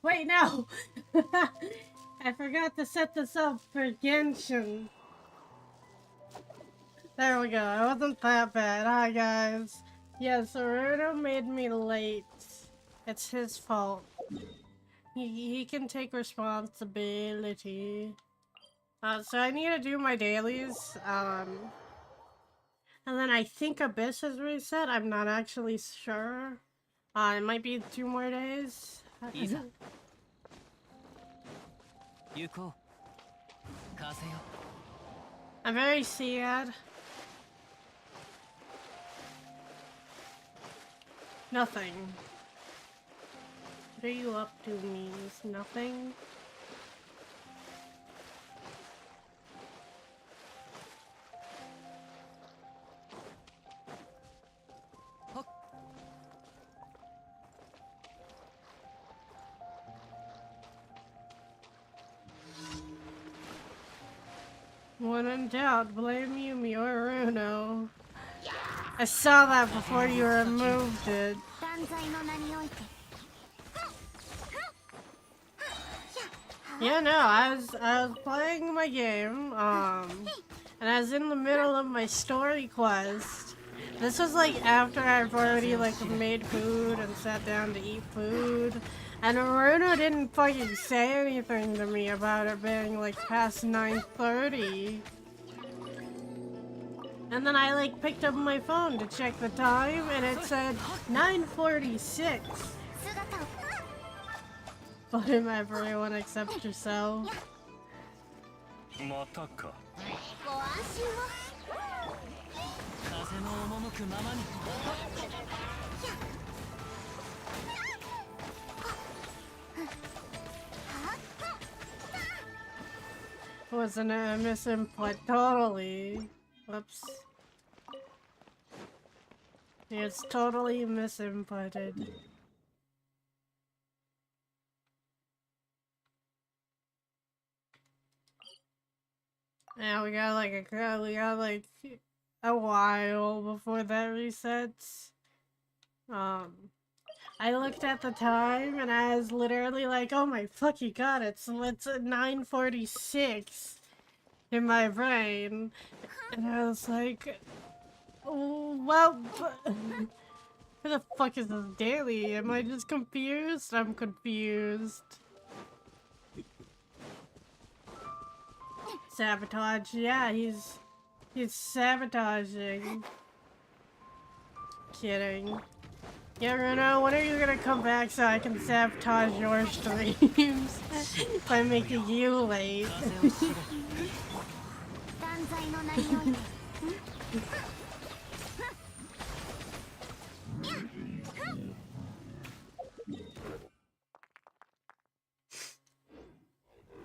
Wait, no! I forgot to set this up for Genshin. There we go. It wasn't that bad. Hi, guys. Yes, Aruno made me late. It's his fault. He can take responsibility. So I need to do my dailies. And then I think Abyss has reset. I'm not actually sure. It might be 2 more days. I'm very sad. Nothing. What are you up to means nothing? When in doubt, blame Yumi or Runo. I saw that before you removed it. Yeah, no, I was playing my game, and I was in the middle of my story quest. This was like after I've already like made food and sat down to eat food. And Aruno didn't fucking say anything to me about it being like past 9:30. And then I like picked up my phone to check the time and it said 9:46. Blame everyone except yourself. Wasn't a misinput, totally. Whoops. It's totally misinputted. Yeah, we got like a while before that resets. I looked at the time and I was literally like, oh my fucking god, it's 9:46 in my brain. And I was like, oh, well, where the fuck is this daily? Am I just confused? I'm confused. Sabotage, yeah, he's sabotaging. Kidding. Yeah, Runo, when are you gonna come back so I can sabotage your streams by making you late?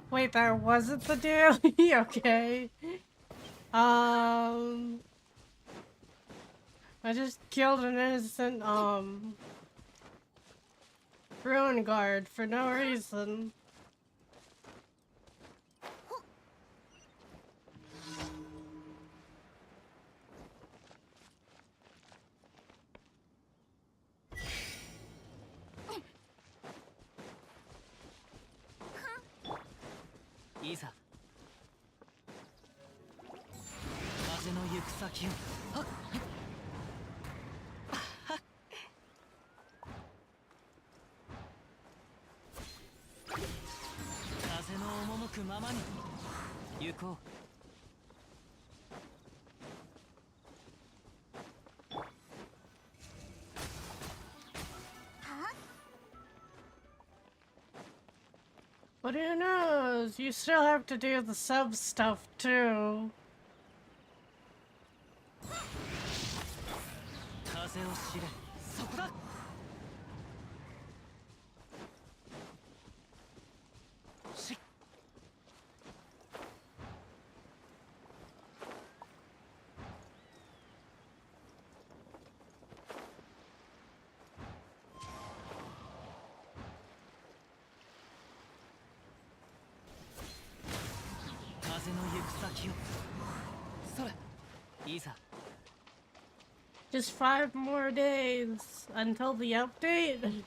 Wait, that wasn't the daily? Okay. I just killed an innocent, ruin guard for no reason. But who knows? You still have to do the sub stuff too. Just 5 more days until the update.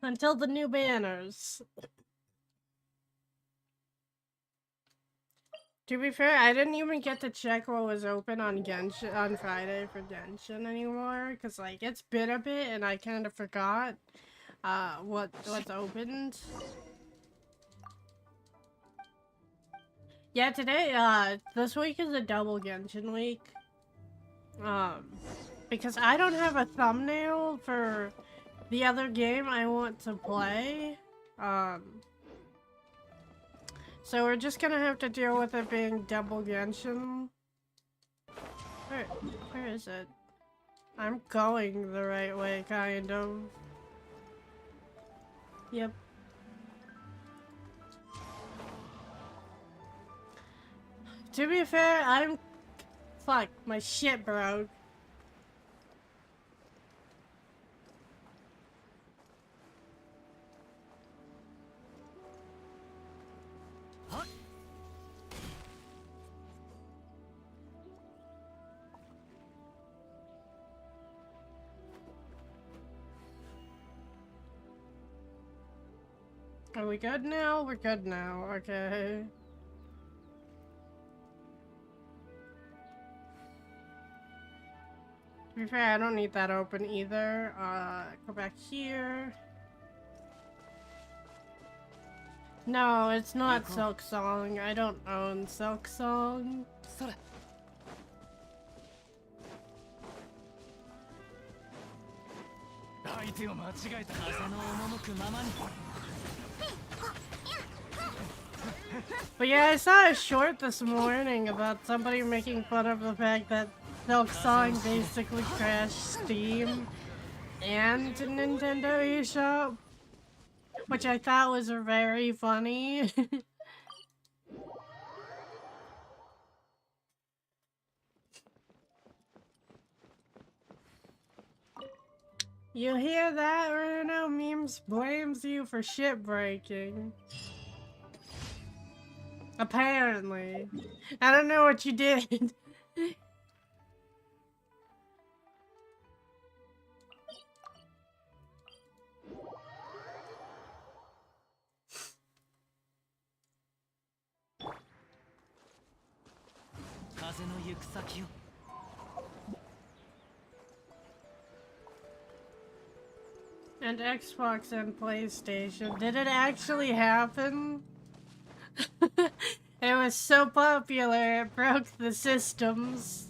Until the new banners. To be fair, I didn't even get to check what was open on Genshin on Friday for Genshin anymore, because like it's been a bit and I kind of forgot what's opened. Yeah, today this week is a double Genshin week. Because I don't have a thumbnail for the other game I want to play. So we're just gonna have to deal with it being double Genshin. Where is it? I'm going the right way, kind of. Yep. To be fair, fuck, my shit broke. Are we good now? We're good now, okay. To be fair, I don't need that open either. Go back here. No, it's not Silk Song. I don't own Silk Song. But yeah, I saw a short this morning about somebody making fun of the fact that Silk Song basically crashed Steam and Nintendo eShop, which I thought was very funny. You hear that, Bruno? Memes blames you for shit breaking. Apparently. I don't know what you did. And Xbox and PlayStation. Did it actually happen? It was so popular, it broke the systems.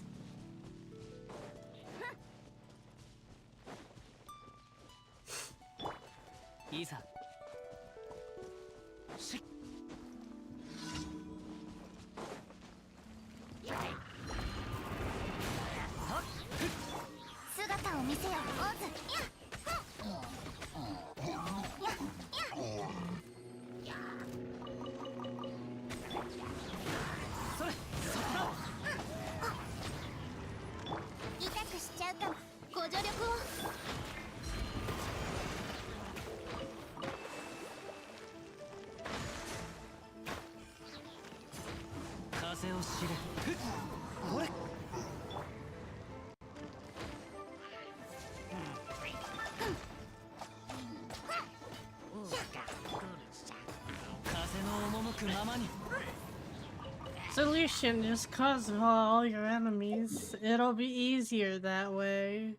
Solution, just cause all your enemies. It'll be easier that way.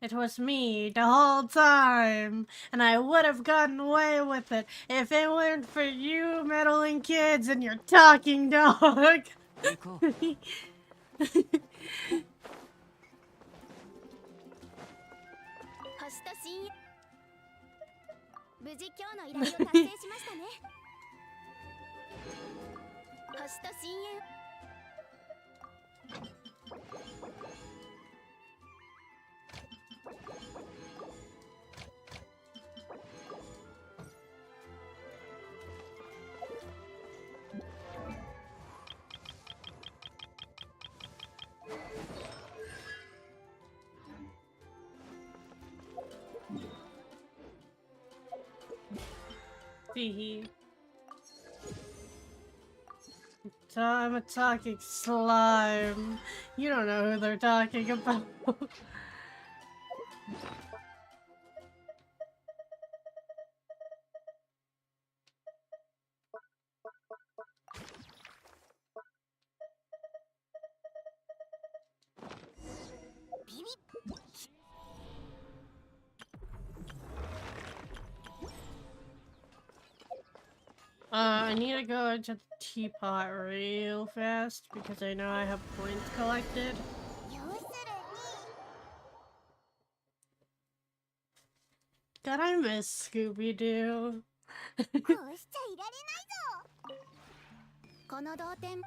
It was me the whole time, and I would have gotten away with it if it weren't for you meddling kids and your talking dog. I'm a talking slime. You don't know who they're talking about. I need to go into the teapot real fast because I know I have points collected. God, I miss Scooby-Doo. こうしちゃいられないぞ。この同点。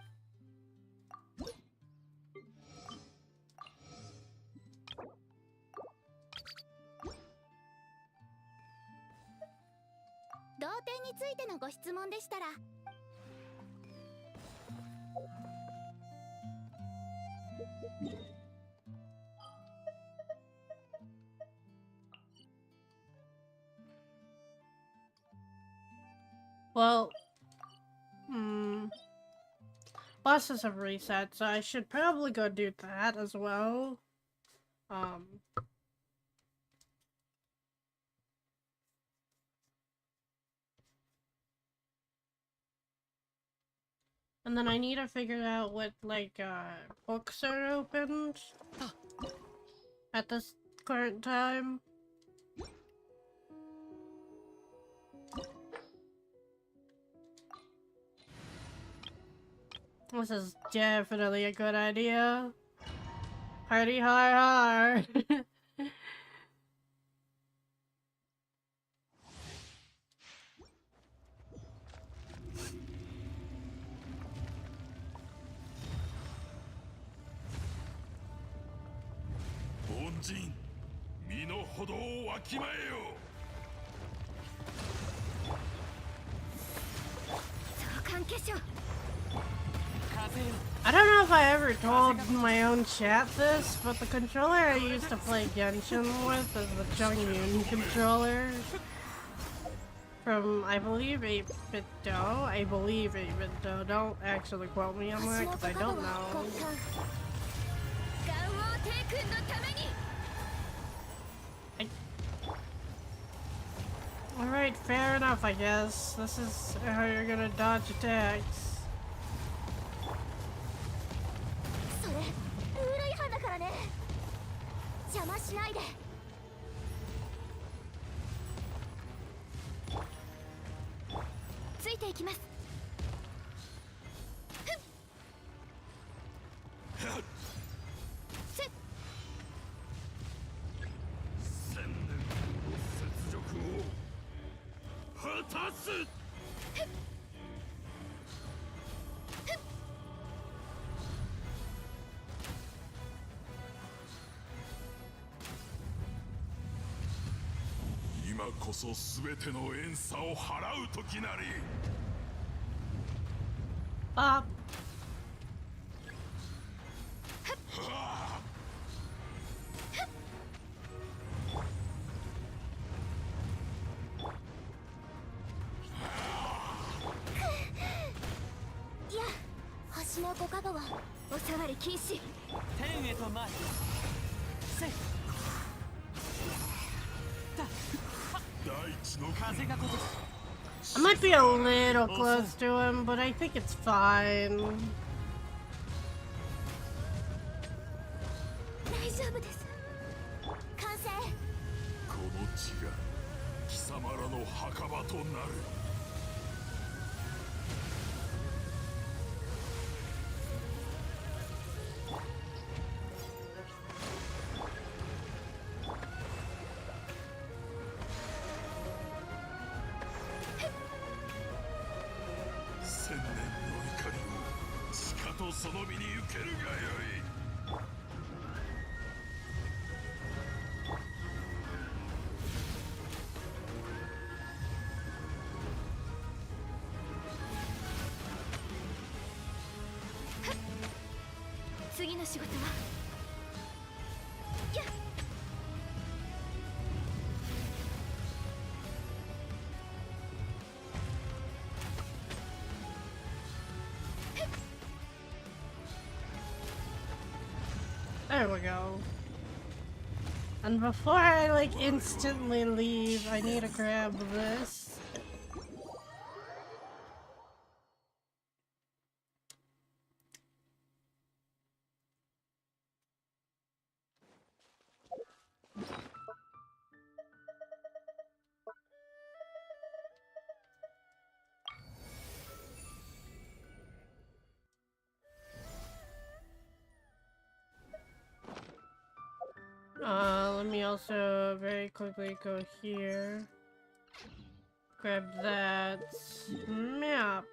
同点についてのご質問でしたら。Well, bosses have reset, so I should probably go do that as well. And then I need to figure out what, like, books are opened at this current time. This is definitely a good idea. Party hard, hard. 身の程をわきまえよ。相関化粧。 I don't know if I ever told my own chat this, but the controller I used to play Genshin with is the Chungyun controller. From, I believe, 8-bit Do. I believe 8-bit Do. Don't actually quote me on that, because I don't know. Alright, fair enough, I guess. This is how you're gonna dodge attacks. それ、ルール違反だからね。邪魔しないで。ついていきます。千年の雪辱を果たす。今こそ全ての怨嗟を払う時なり。Up. いや、星のご加護はお触り禁止。天へと参る。せい。大地の風がことす。 I might be a little close to him, but I think it's fine. 大丈夫です。完成。この地が貴様らの墓場となる。千年の怒りをしかとその身に受けるがよい。次の仕事は。やっ。we go. And before I like instantly leave, I need to grab this. Let me also very quickly go here. Grab that map.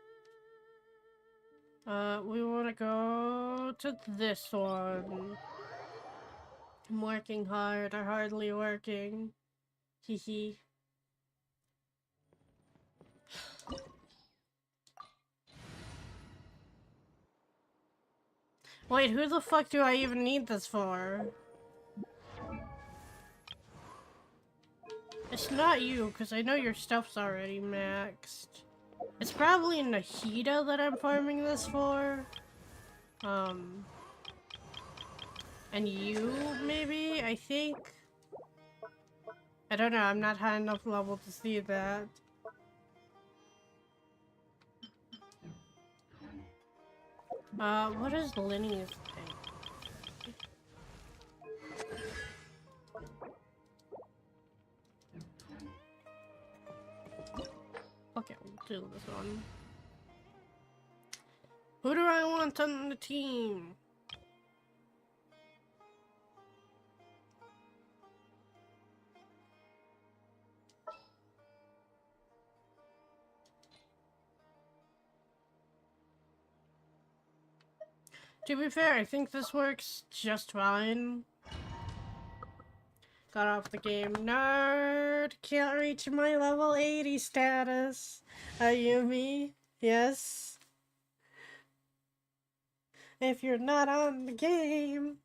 We want to go to this one. I'm working hard, or hardly working. Hehe. Wait, who the fuck do I even need this for? It's not you, because I know your stuff's already maxed. It's probably Nahida that I'm farming this for. And you, maybe? I think? I don't know, I'm not high enough level to see that. What is Linny's thing? Okay, we'll do this one. Who do I want on the team? To be fair, I think this works just fine. Got off the game. Nerd! Can't reach my level 80 status. Ayumi? Yes? If you're not on the game.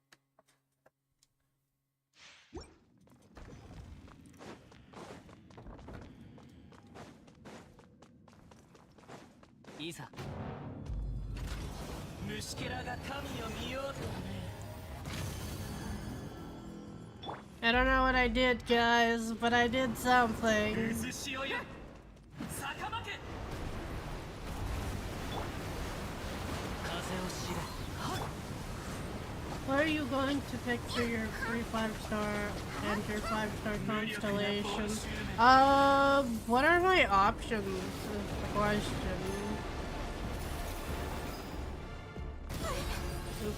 Isa. I don't know what I did, guys, but I did something. What are you going to pick for your free 5-star and your 5-star constellation? What are my options is the question. Oops.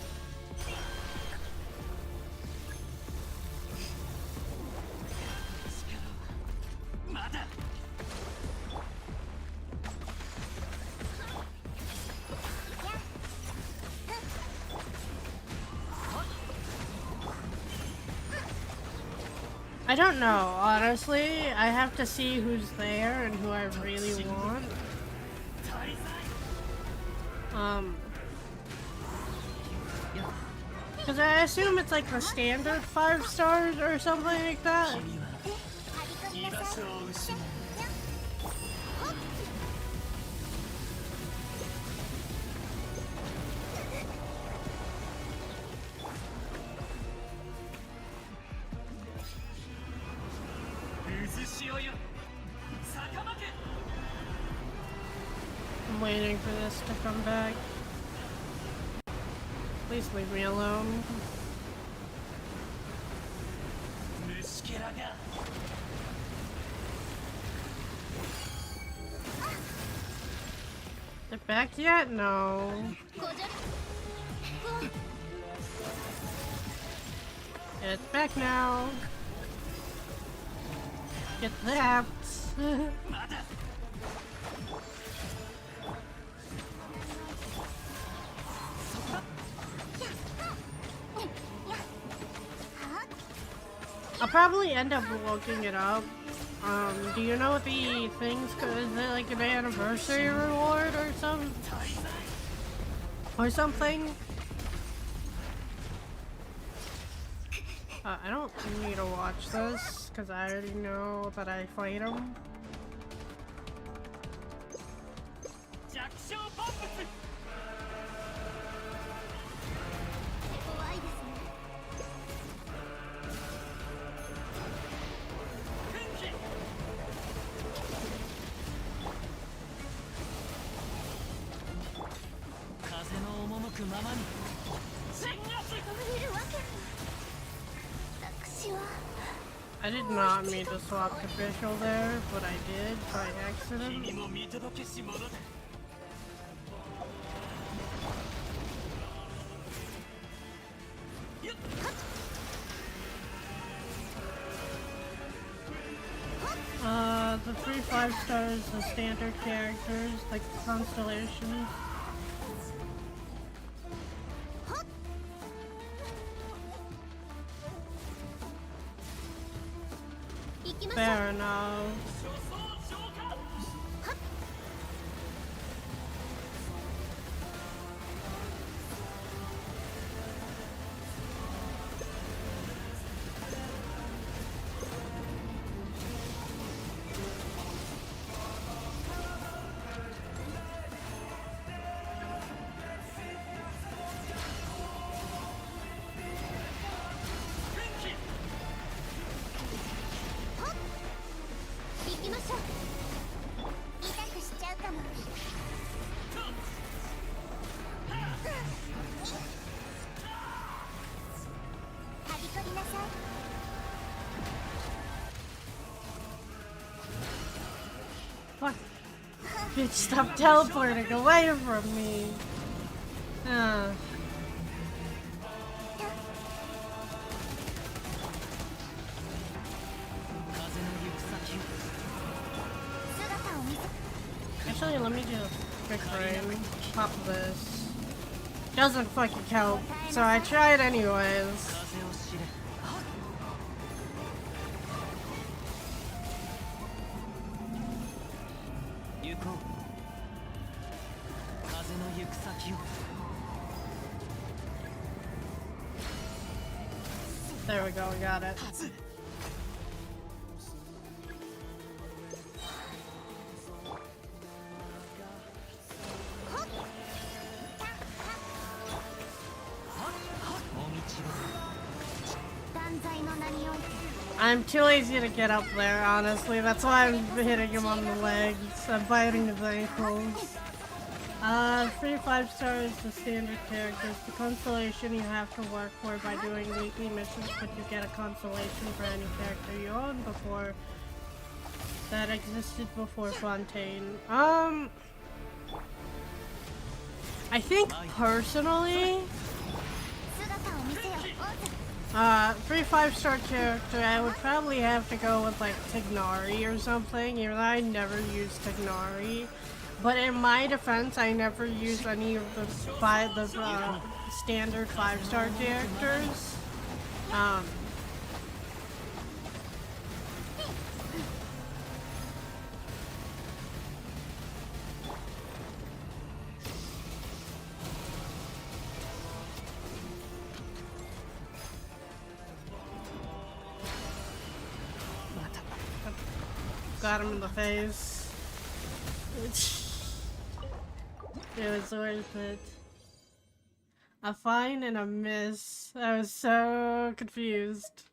I don't know, honestly. I have to see who's there and who I really want. Because I assume it's like the standard 5 stars or something like that. I'm waiting for this to come back. Please leave me alone. They're back yet? No. It's back now. Get that. I'll probably end up looking it up. Do you know what the things, is it like an anniversary reward or something? Or something? I don't need to watch this, because I already know that I fight him. まにそういるわけ私は I did not mean to swap the official there, but I did by accident. 君も見届けし者だ。The 3 5 stars, the standard characters, like the constellations. 行きましょう Fair enough. What? Bitch, stop teleporting away from me. Uh. Actually, let me do a quick frame. Pop this. Doesn't fucking count, so I tried anyways. There we go, we got it. I'm too lazy to get up there, honestly. That's why I'm hitting him on the legs. I'm biting his ankles. 3 5 stars, the standard characters. The constellation you have to work for by doing weekly missions, but you get a constellation for any character you own before. That existed before Fontaine. I think personally, 3 5-star character, I would probably have to go with like Tignari or something, even though I never used Tignari. But in my defense, I never used any of the standard 5-star characters. Got him in the face. It was worth it. A fine and a miss. I was so confused.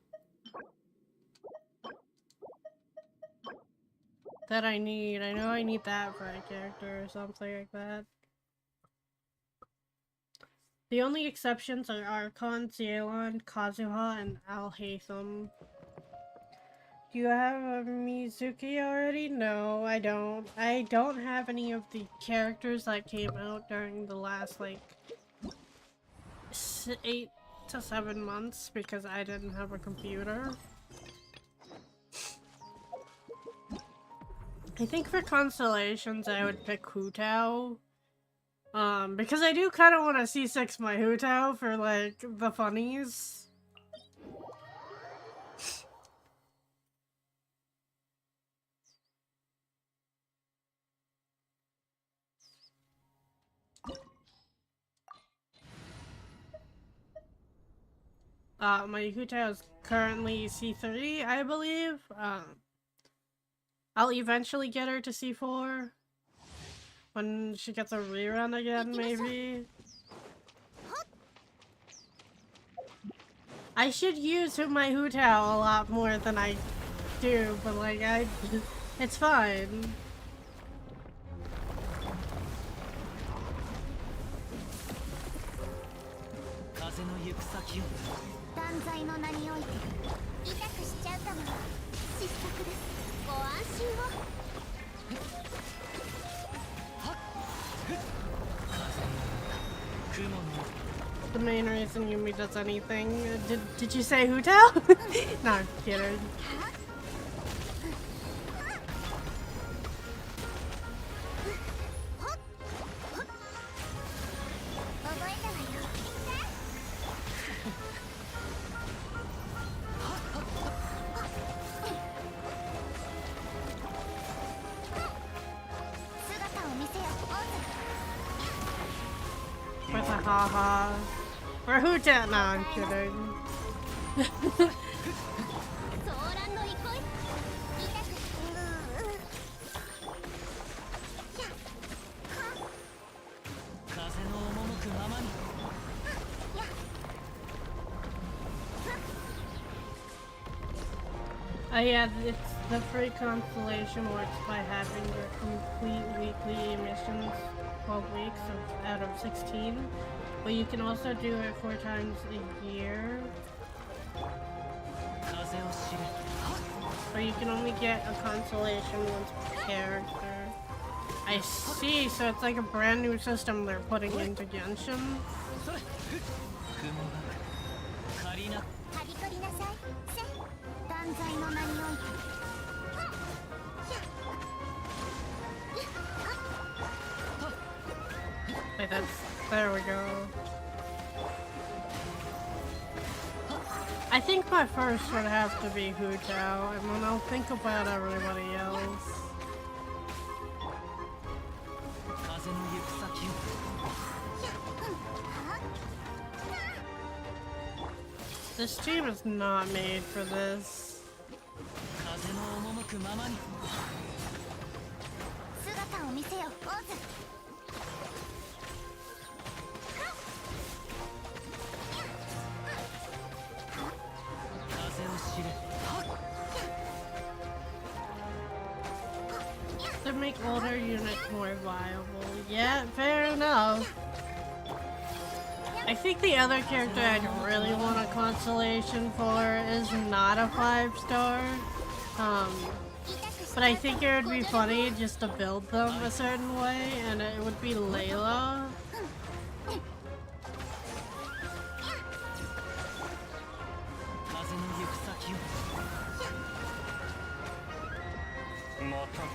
That I need. I know I need that for a character or something like that. The only exceptions are Archon, Zealon, Kazuha, and Al-Haytham. Do you have a Mizuki already? No, I don't. I don't have any of the characters that came out during the last, like, 8 to 7 months because I didn't have a computer. I think for constellations, I would pick Hu Tao. Because I do kind of want to C6 my Hu Tao for, like, the funnies. My Hu Tao is currently C3, I believe. I'll eventually get her to C4 when she gets a rerun again, maybe. I should use my Hu Tao a lot more than I do, but like it's fine. の行く先を断罪の名において痛くしちゃうかも。失速です。ご安心を。 The main reason Yumi does anything. Did you say Hutao? No, I'm kidding. 覚えたわよ。姿を見せよ、オーズ。 With a haha. For Hutao? No, I'm kidding. ソーランの憩い。痛く。風の赴くままに Oh yeah, it's the free constellation works by having your complete weekly missions 12 weeks out of 16. But you can also do it 4 times a year. 風を知れ Or you can only get a constellation once per character. I see, so it's like a brand new system they're putting into Genshin. それ雲が借りな はびこりなさい。せ。断罪の名において。 Wait, there we go. I think my first would have to be Hutao, and then I'll think about everybody else. 風の行く先を This team is not made for this. 風の赴くままに 姿を見せよ、オーズ。 風を知れ To make older units more viable. Yeah, fair enough. I think the other character I'd really want a constellation for is not a 5-star. But I think it would be funny just to build them a certain way, and it would be Layla. 風の行く先を またか。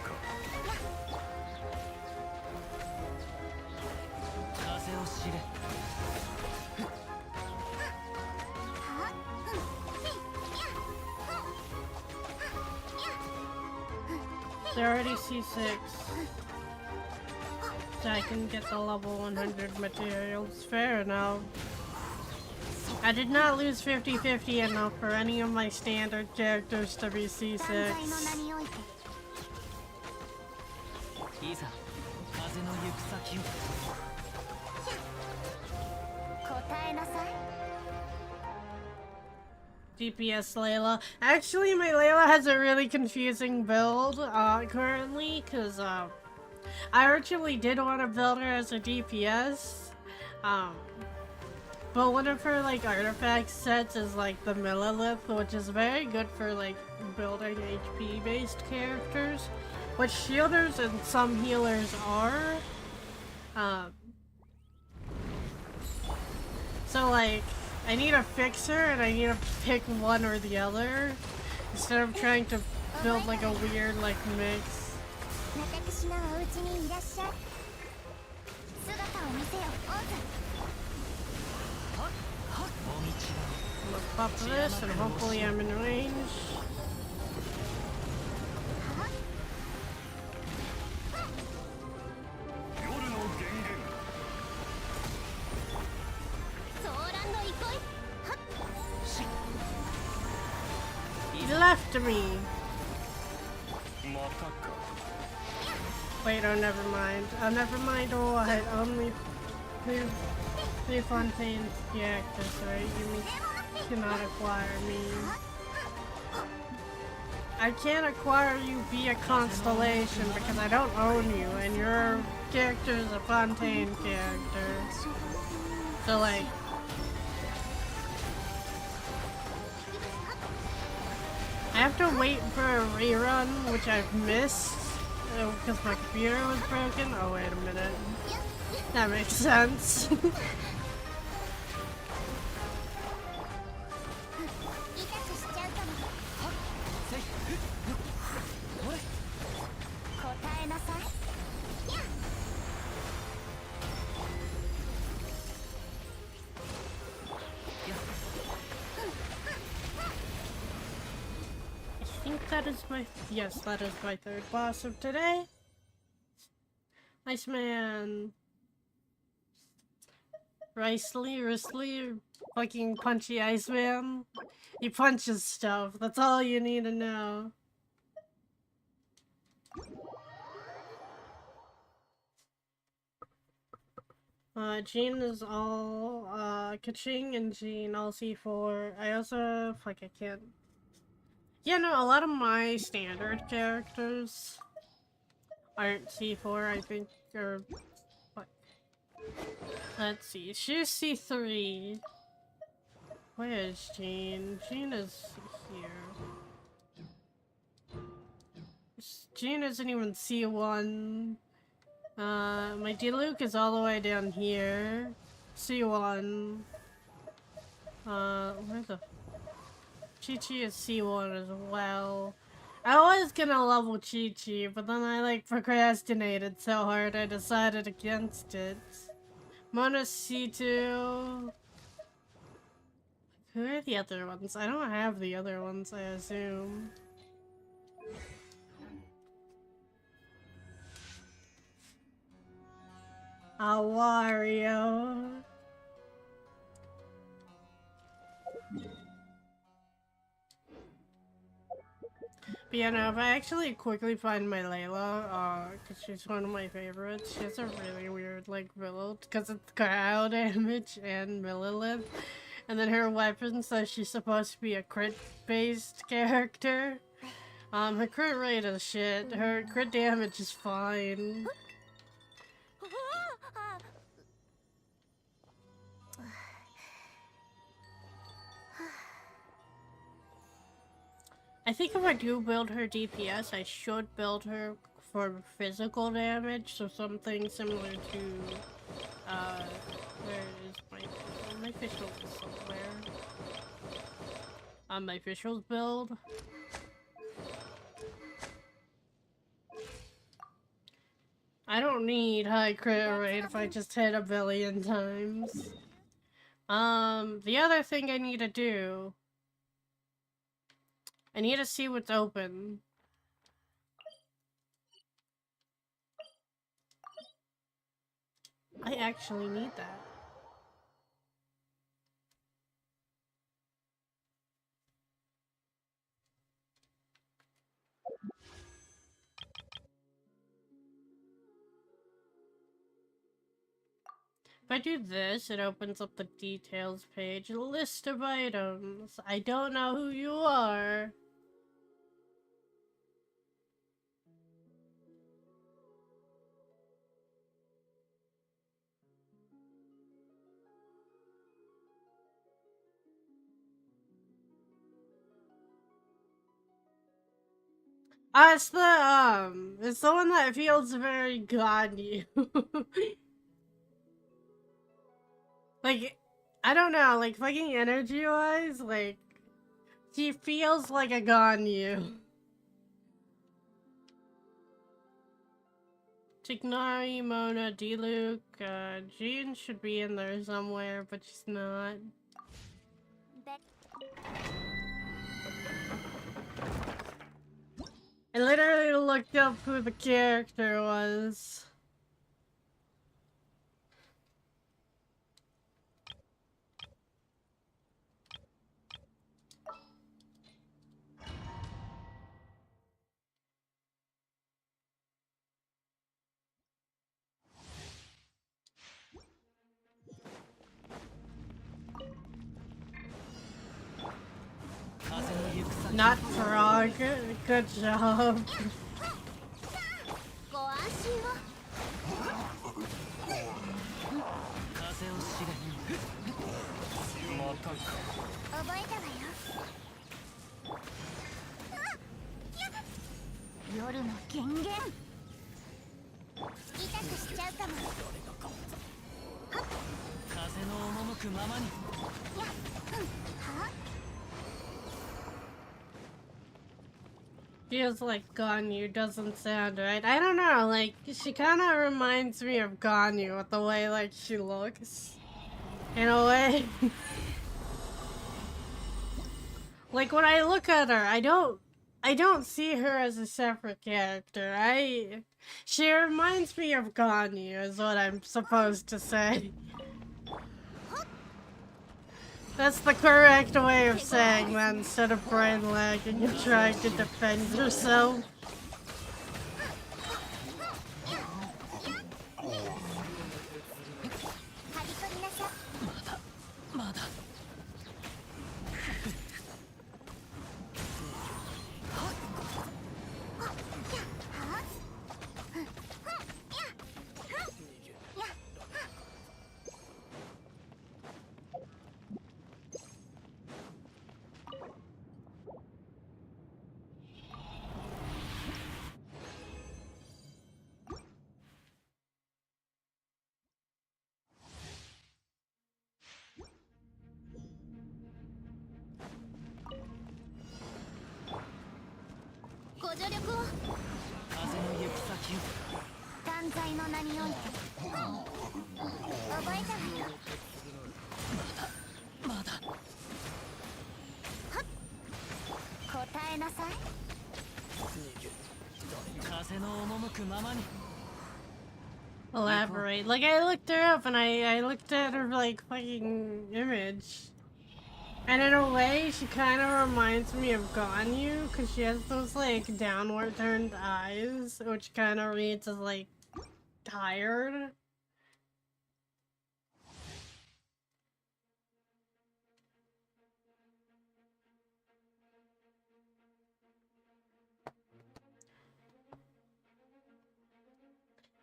風を知れ They're already C6. So I can get the level 100 materials. Fair enough. I did not lose 50-50 enough for any of my standard characters to be 断罪の C6. 名において。 いざ風の行く先を 答えなさい。 DPS Layla. Actually, my Layla has a really confusing build currently, because I originally did want to build her as a DPS. But one of her like artifact sets is like the Millilith, which is very good for like building HP based characters, which shielders and some healers are. So like I need a fixer and I need to pick one or the other instead of trying to build like a weird like mix. 私のお家にいらっしゃい。姿を見せよ、オーズ。 I'm gonna pop this and hopefully I'm in range. 夜の源源。 ソーランの憩い。 He left me. またか。 Wait, oh never mind. Oh never mind. Oh, I had only three Fontaine's characters, right? You cannot acquire me. I can't acquire you via Constellation because I don't own you, and your character is a Fontaine character. So like, have to wait for a rerun, which I've missed because my computer was broken. Oh, wait a minute. That makes sense. 痛くしちゃうかも。せいほれ答えなさい。やっ I think that is my... Yes, that is my third boss of today. Nice man. Ricely, fucking punchy Iceman. He punches stuff. That's all you need to know. Jean is all, Kaching and Jean all C4. I also, fuck, I can't. Yeah, no, a lot of my standard characters aren't C4, I think, or, what? Let's see, she's C3. Where is Jean? Jean is here. Jean isn't even C1. My Diluc is all the way down here. C1. Where the... Chi-Chi is C1 as well. I was gonna level Chi-Chi, but then I, like, procrastinated so hard I decided against it. Mona's C2. Who are the other ones? I don't have the other ones, I assume. Wario. But yeah, no, if I actually quickly find my Layla, because she's one of my favorites, she has a really weird, like, build, because it's cryo damage and Millilith, and then her weapon says she's supposed to be a crit-based character. Her crit rate is shit, her crit damage is fine. I think if I do build her DPS, I should build her for physical damage, so something similar to, where is my official somewhere? My official's build. I don't need high crit rate if I just hit a billion times. The other thing I need to do, I need to see what's open. I actually need that. If I do this, it opens up the details page. A list of items. I don't know who you are. It's the one that feels very godly. Like, I don't know, like, fucking energy-wise, like, she feels like a Ganyu. Tignari, Mona, Diluc, Jean should be in there somewhere, but she's not. I literally looked up who the character was. Not frog. Good job. ご安心を。風を知れまたか覚えたわよ。権限痛くしちゃうかも。風の赴くままに。やは Feels like Ganyu doesn't sound right. I don't know, like, she kind of reminds me of Ganyu with the way, like, she looks. In a way. Like, when I look at her, I don't see her as a separate character. She reminds me of Ganyu, is what I'm supposed to say. That's the correct way of saying that instead of brain lagging and trying to defend yourself. まだ。ご助力を。風の行く先を。断罪の名において覚えたわよ。まだ。答えなさい。風の赴くままに。 Elaborate. Like, I looked her up and I looked at her, like, fucking image. And in a way, she kind of reminds me of Ganyu, because she has those, like, downward turned eyes, which kind of reads as, like, tired.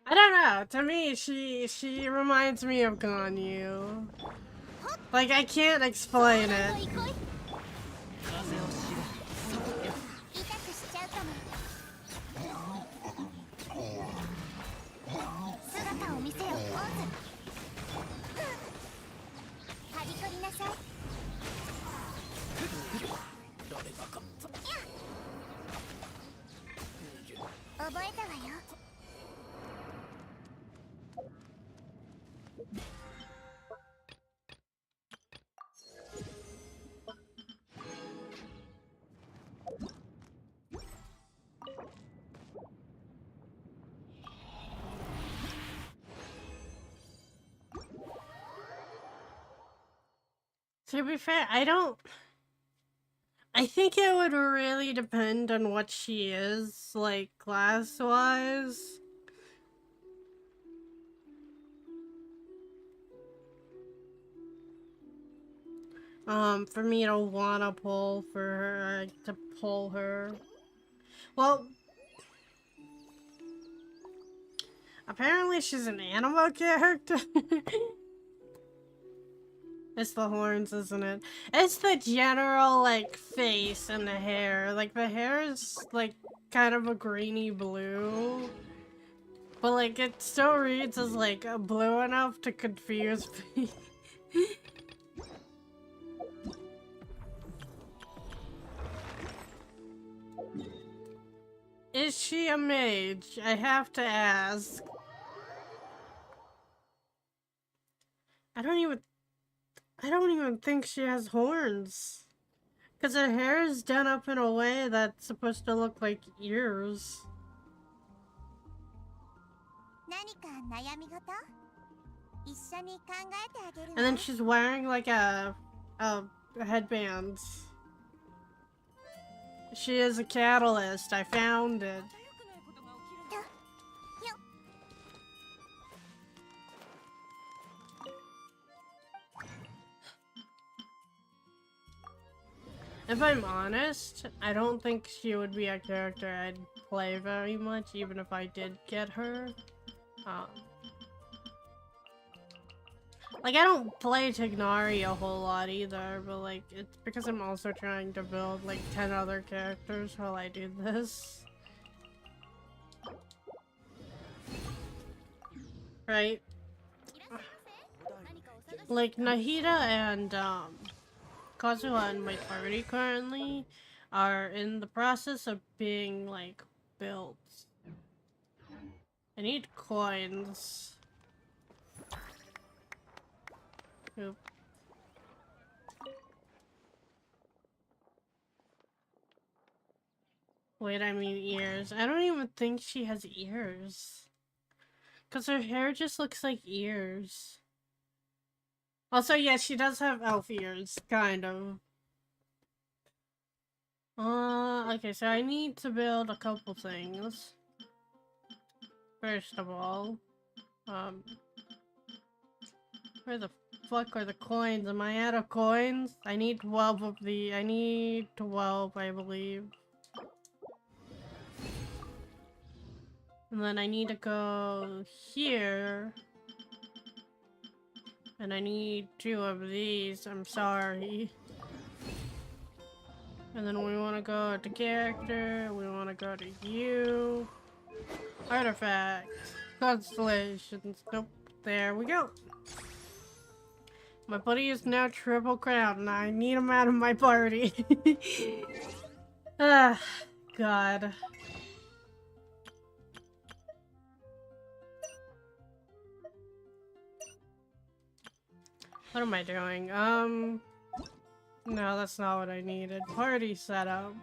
I don't know. To me, she reminds me of Ganyu. Like, I can't explain it. 痛くしちゃうかも。姿を見せよ、オンズ。はびこりなさい。覚えたわよ。To be fair, I think it would really depend on what she is, like, class-wise. For me to wanna pull for her, to pull her. Well, apparently she's an anime character. It's the horns, isn't it? It's the general, like, face and the hair. Like, the hair is, like, kind of a greeny blue. But, like, it still reads as, like, blue enough to confuse me. Is she a mage? I have to ask. I don't even think she has horns. Because her hair is done up in a way that's supposed to look like ears. 何か悩み事？一緒に考えてあげるわ。 And then she's wearing like a headband. She is a catalyst. I found it. If I'm honest, I don't think she would be a character I'd play very much, even if I did get her. Like, I don't play Tignari a whole lot either, but like, it's because I'm also trying to build like 10 other characters while I do this. right? Like Nahida and Kazuha and my party currently are in the process of being like built. I need coins. Oop. Wait, I mean ears. I don't even think she has ears. Because her hair just looks like ears. Also, yeah, she does have elf ears, kind of. Okay, so I need to build a couple things. First of all, where the fuck are the coins? Am I out of coins? I need 12 of the- I need 12, I believe. And then I need to go here. And I need 2 of these, I'm sorry. And then we want to go to character, we want to go to you. Artifact. Constellations. Nope. There we go. My buddy is now triple crown and I need him out of my party. Ah, God. What am I doing? No, that's not what I needed. Party setup.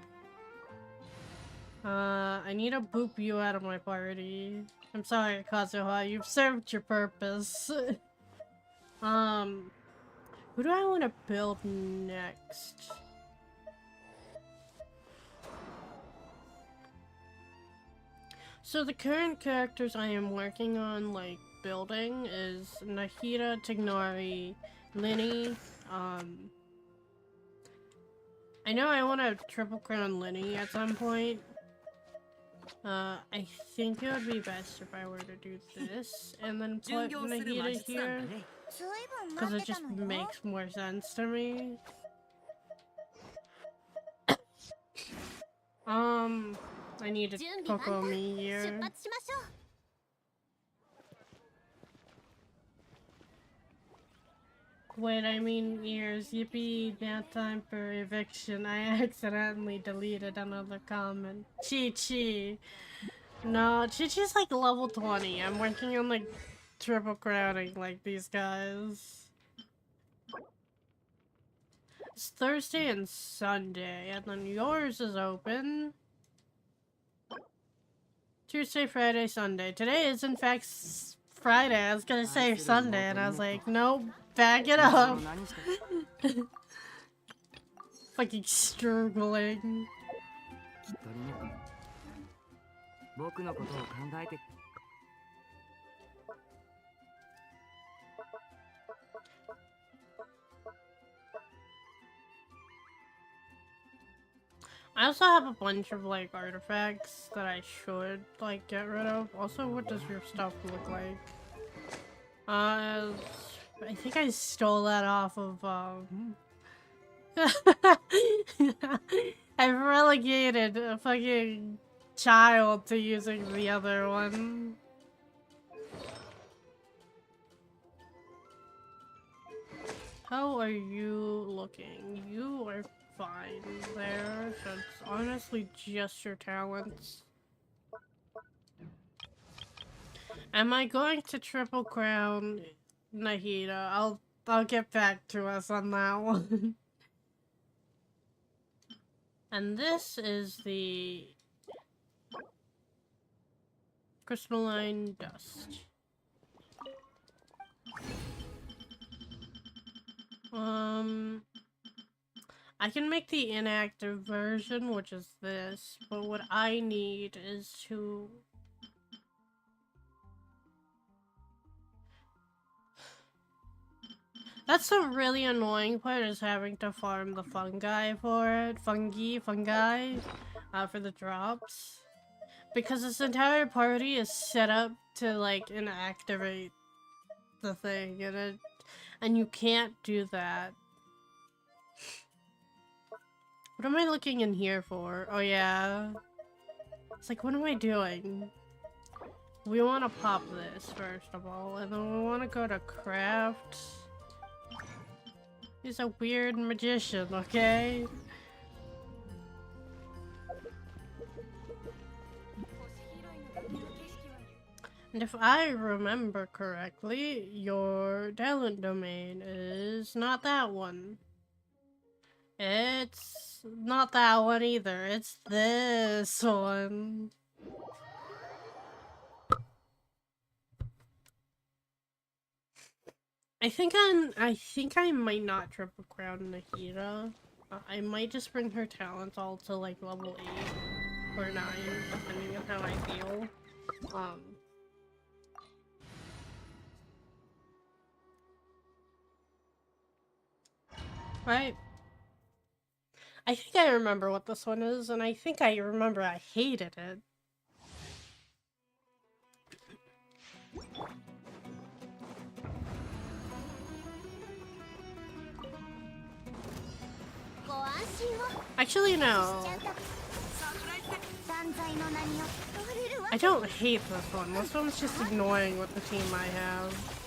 I need to boop you out of my party. I'm sorry, Kazuha, you've served your purpose. Who do I want to build next? So the current characters I am working on, like, building is Nahida, Tignari, Linny, I know I want to triple crown Linny at some point. I think it would be best if I were to do this and then put Nahida here. Because it just makes more sense to me. I need to Kokomi here. Wait, I mean ears. Yippee, now time for eviction. I accidentally deleted another comment. Chi-Chi. No, Chi-Chi's like level 20. I'm working on like triple crowning like these guys. It's Thursday and Sunday, and then yours is open. Tuesday, Friday, Sunday. Today is in fact Friday. I was gonna say Sunday, and I was like, nope, back it up. Fucking struggling. I also have a bunch of like artifacts that I should like get rid of. Also, what does your stuff look like? I think I stole that off of I've relegated a fucking child to using the other one. How are you looking? You are fine there, so it's honestly just your talents. Am I going to triple crown Nahida? I'll get back to us on that one. And this is the crystalline dust. I can make the inactive version, which is this, but what I need is to... That's the really annoying part, is having to farm the fungi for it. Fungi, for the drops. Because this entire party is set up to, like, inactivate the thing, and you can't do that. What am I looking in here for? Oh yeah. It's like, what am I doing? we want to pop this first of all, and then we want to go to craft. He's a weird magician, okay? And if I remember correctly, your talent domain is not that one. It's not that one either. It's this one. I think I might not triple crown Nahida. I might just bring her talents all to like level 8 or 9, depending on how I feel. Right? I think I remember what this one is, and I think I remember I hated it. Actually, no. I don't hate this one. This one's just annoying with the team I have.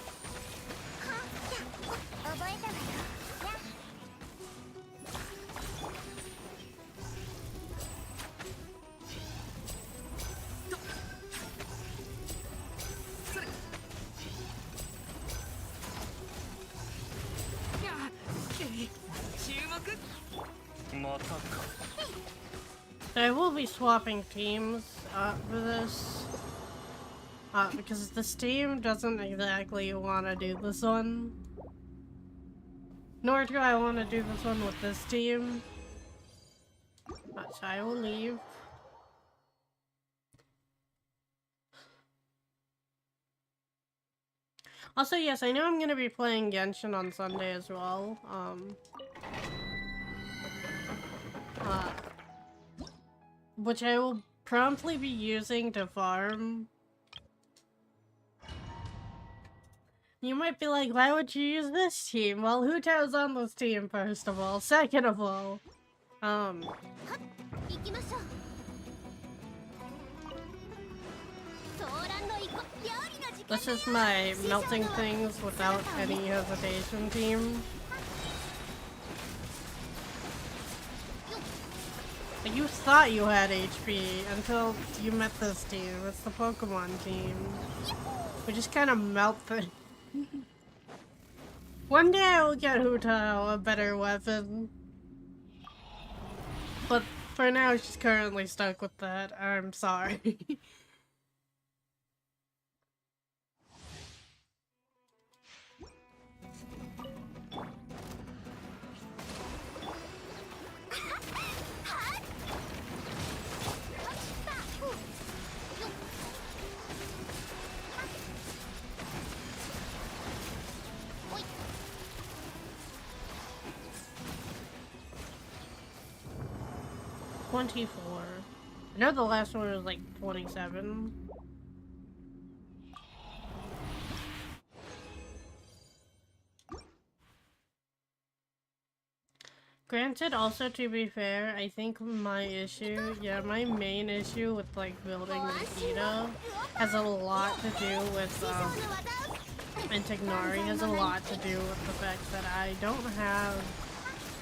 I will be swapping teams for this, because this team doesn't exactly want to do this one. Nor do I want to do this one with this team. So I will leave. Also, yes, I know I'm going to be playing Genshin on Sunday as well. Which I will promptly be using to farm. You might be like, why would you use this team? Well, Hutao's on this team, first of all. Second of all, this is my melting things without any hesitation team. You thought you had HP until you met this team. It's the Pokemon team. We just kind of melt things. One day I will get Hutao a better weapon. But for now she's currently stuck with that. I'm sorry. $24. I know the last one was like 27. Granted, also to be fair, I think my issue, my main issue with like building Nikita has a lot to do with, and Tignari has a lot to do with the fact that I don't have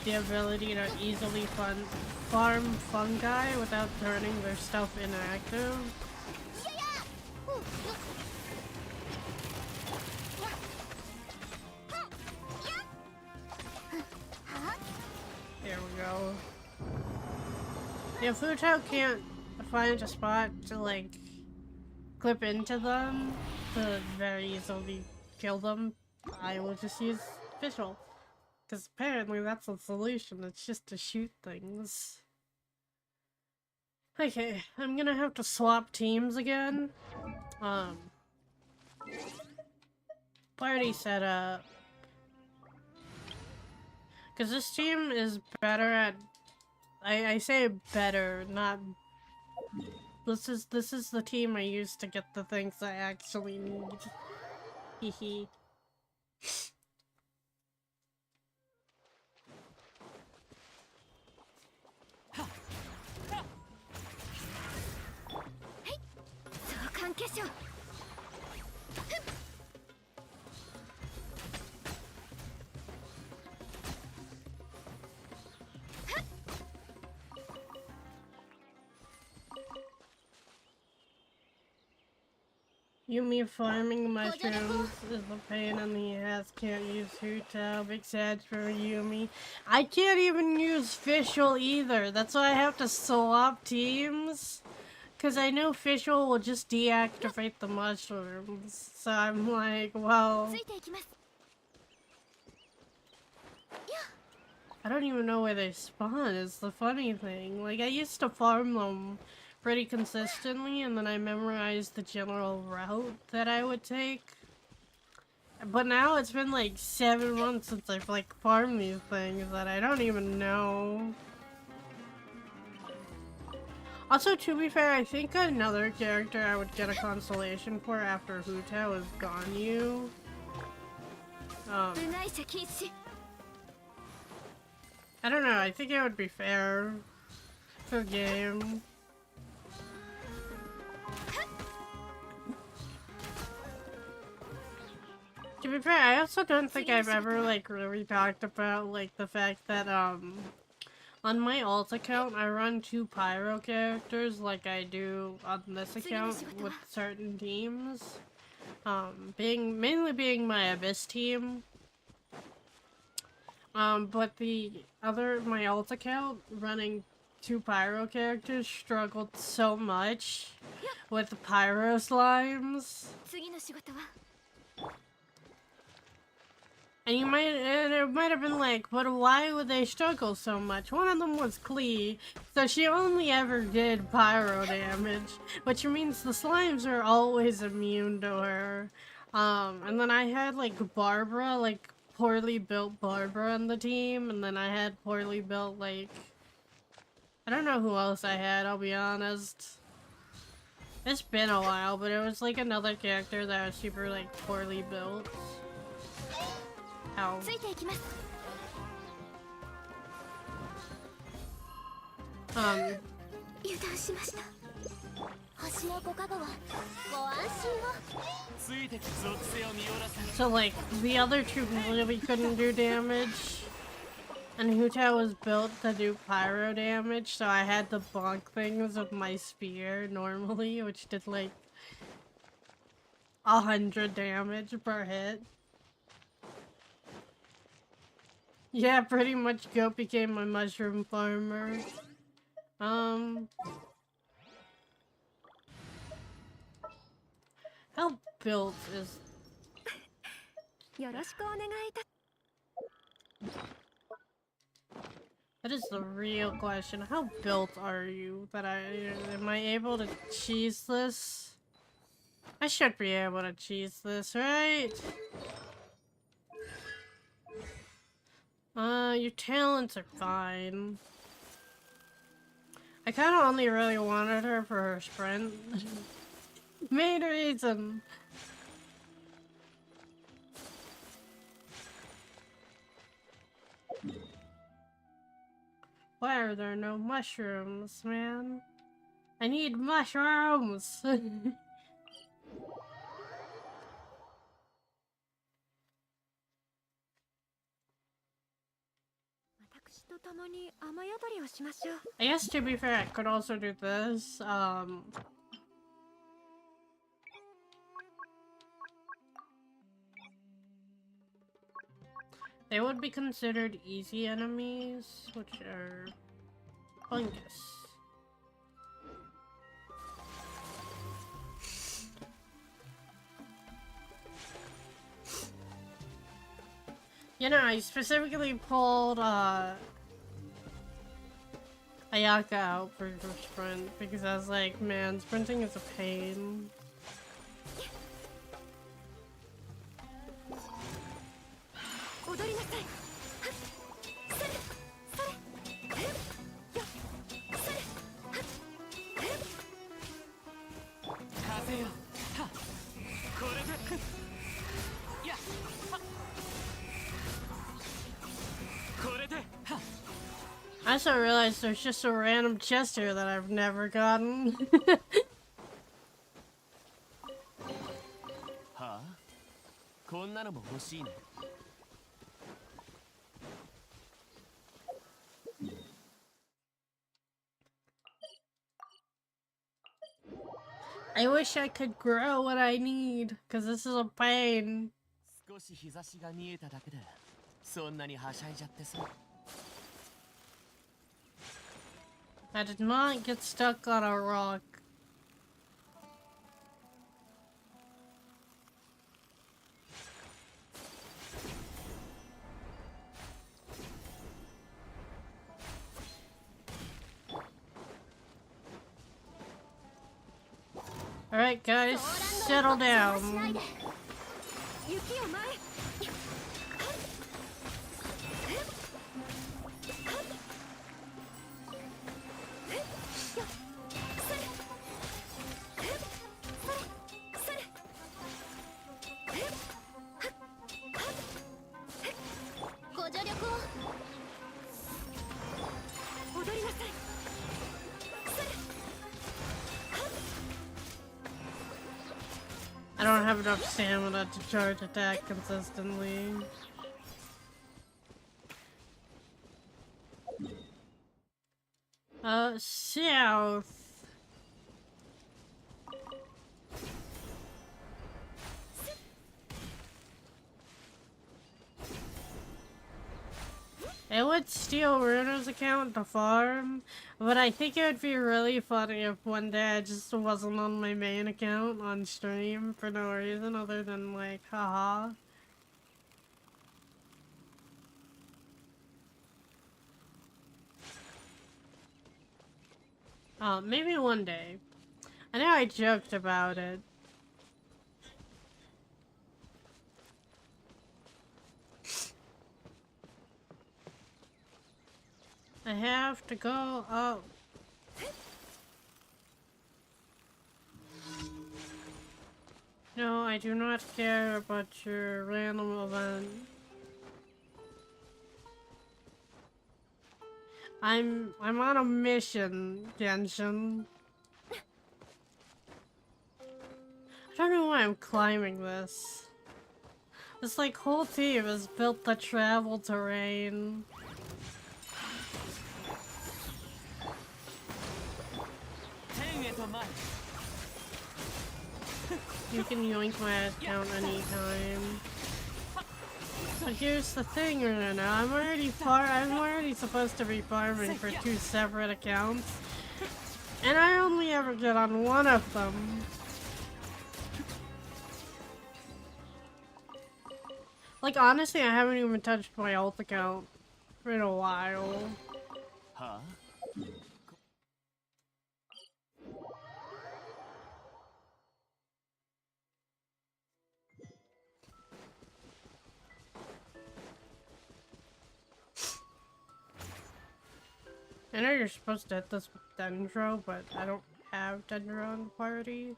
the ability to easily farm fungi without turning their stuff inactive. There we go. If Hutao can't find a spot to like clip into them to very easily kill them, I will just use Fischl. Because apparently that's the solution, it's just to shoot things. Okay, I'm gonna have to swap teams again. Party setup. Because this team is better at... I say better, not... This is the team I use to get the things I actually need. Hehe. Yumi farming mushrooms is a pain in the ass. Can't use Huta. Big sad for Yumi. I can't even use Fischl either. That's why I have to swap teams. Because I know Fischl will just deactivate the mushrooms. So I'm like, well... I don't even know where they spawn, is the funny thing. Like, I used to farm them pretty consistently, and then I memorized the general route that I would take. But now it's been like 7 months since I've like farmed these things that I don't even know. Also, to be fair, I think another character I would get a consolation for after Huta was Ganyu. I don't know, I think it would be fair for the game. To be fair, I also don't think I've ever like really talked about like the fact that on my alt account I run 2 pyro characters like I do on this account with certain teams. Mainly being my Abyss team. But my alt account running 2 pyro characters struggled so much with the pyro slimes. And it might have been like, but why would they struggle so much? One of them was Klee, so she only ever did pyro damage, which means the slimes are always immune to her. And then I had like Barbara, like poorly built Barbara on the team, and then I had poorly built like, I don't know who else I had, I'll be honest. It's been a while, but it was like another character that was super like poorly built. Ow. So like, the other 2 really couldn't do damage. And Huta was built to do pyro damage, so I had to bonk things with my spear normally, which did like 100 damage per hit. Yeah, pretty much Goat became my mushroom farmer. How built is... That is the real question. How built are you that am I able to cheese this? I should be able to cheese this, right? Your talents are fine. I kinda only really wanted her for her sprint. Main reason. Why are there no mushrooms, man? I need mushrooms! I guess to be fair, I could also do this. They would be considered easy enemies, which are fungus. You know, I specifically pulled Ayaka out for sprint because I was like, man, sprinting is a pain. I also realized there's just a random chest here that I've never gotten. I I wish I could grow what I need, because this is a pain. 少し日差しが見えただけでそんなにはしゃいじゃってさ。 I did not get stuck on a rock. Alright guys, settle down. 雪を前 ご助力を踊りなさい I don't have enough stamina to charge attack consistently. South. It would steal Runa's account to farm, but I think it would be really funny if one day I just wasn't on my main account on stream for no reason other than like, haha. Maybe one day. I know I joked about it. I have to go up. No, I do not care about your random event. I'm on a mission, Genshin. I don't know why I'm climbing this. This like whole team is built to travel terrain. You can yoink my account anytime. But here's the thing, Runa. I'm already supposed to be farming for 2 separate accounts, and I only ever get on one of them. Like honestly, I haven't even touched my alt account in a while. Huh? I know you're supposed to hit this with Dendro, but I don't have Dendro in the party.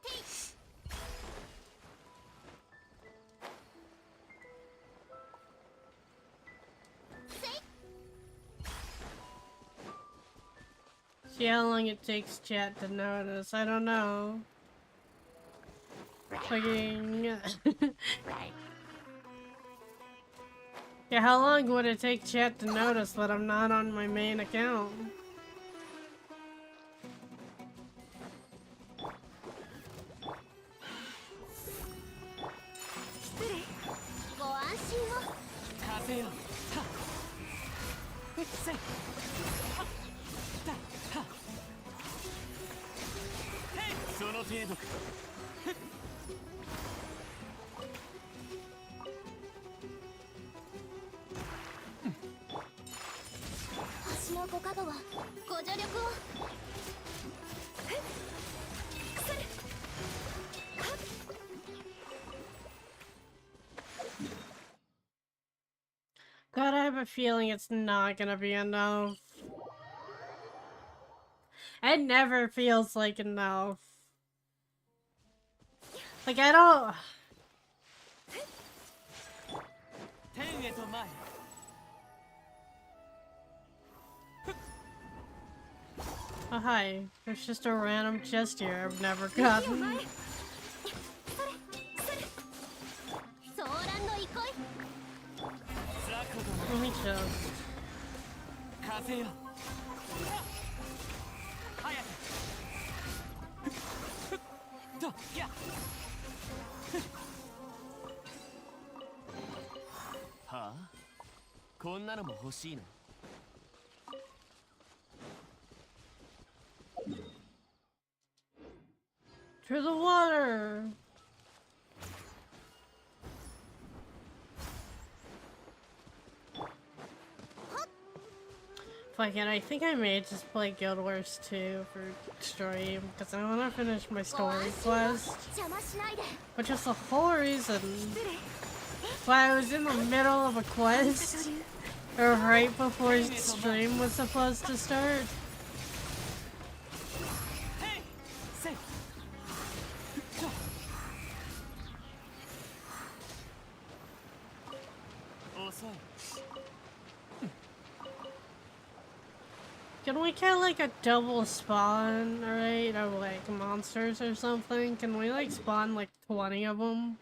See how long it takes chat to notice. I don't know. Fucking... Yeah, how long would it take chat to notice that I'm not on my main account? God, I have a feeling it's not gonna be enough. It never feels like enough. Like, I don't... Oh, hi. There's just a random chest here I've never gotten. Let me just... こんなのも欲しいの？ To the water! Fuck it, I think I may just play Guild Wars 2 for stream, because I want to finish my story quest. 邪魔しないで。 Which is the whole reason why I was in the middle of a quest, or right before stream was supposed to start. せい。遅い。 Can we get like a double spawn, right, of like monsters or something? Can we like spawn like 20 of them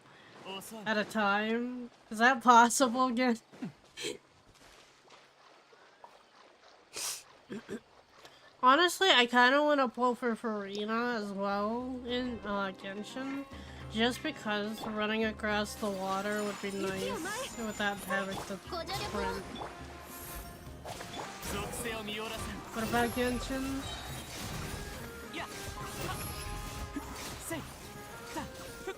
遅い。 at a time? Is that possible again? Honestly, I kind of want to pull for Farina as well in Genshin, just because running across the water would be nice without having to sprint. 属性を見よらせん。 What about Genshin? やっ。せい。さ。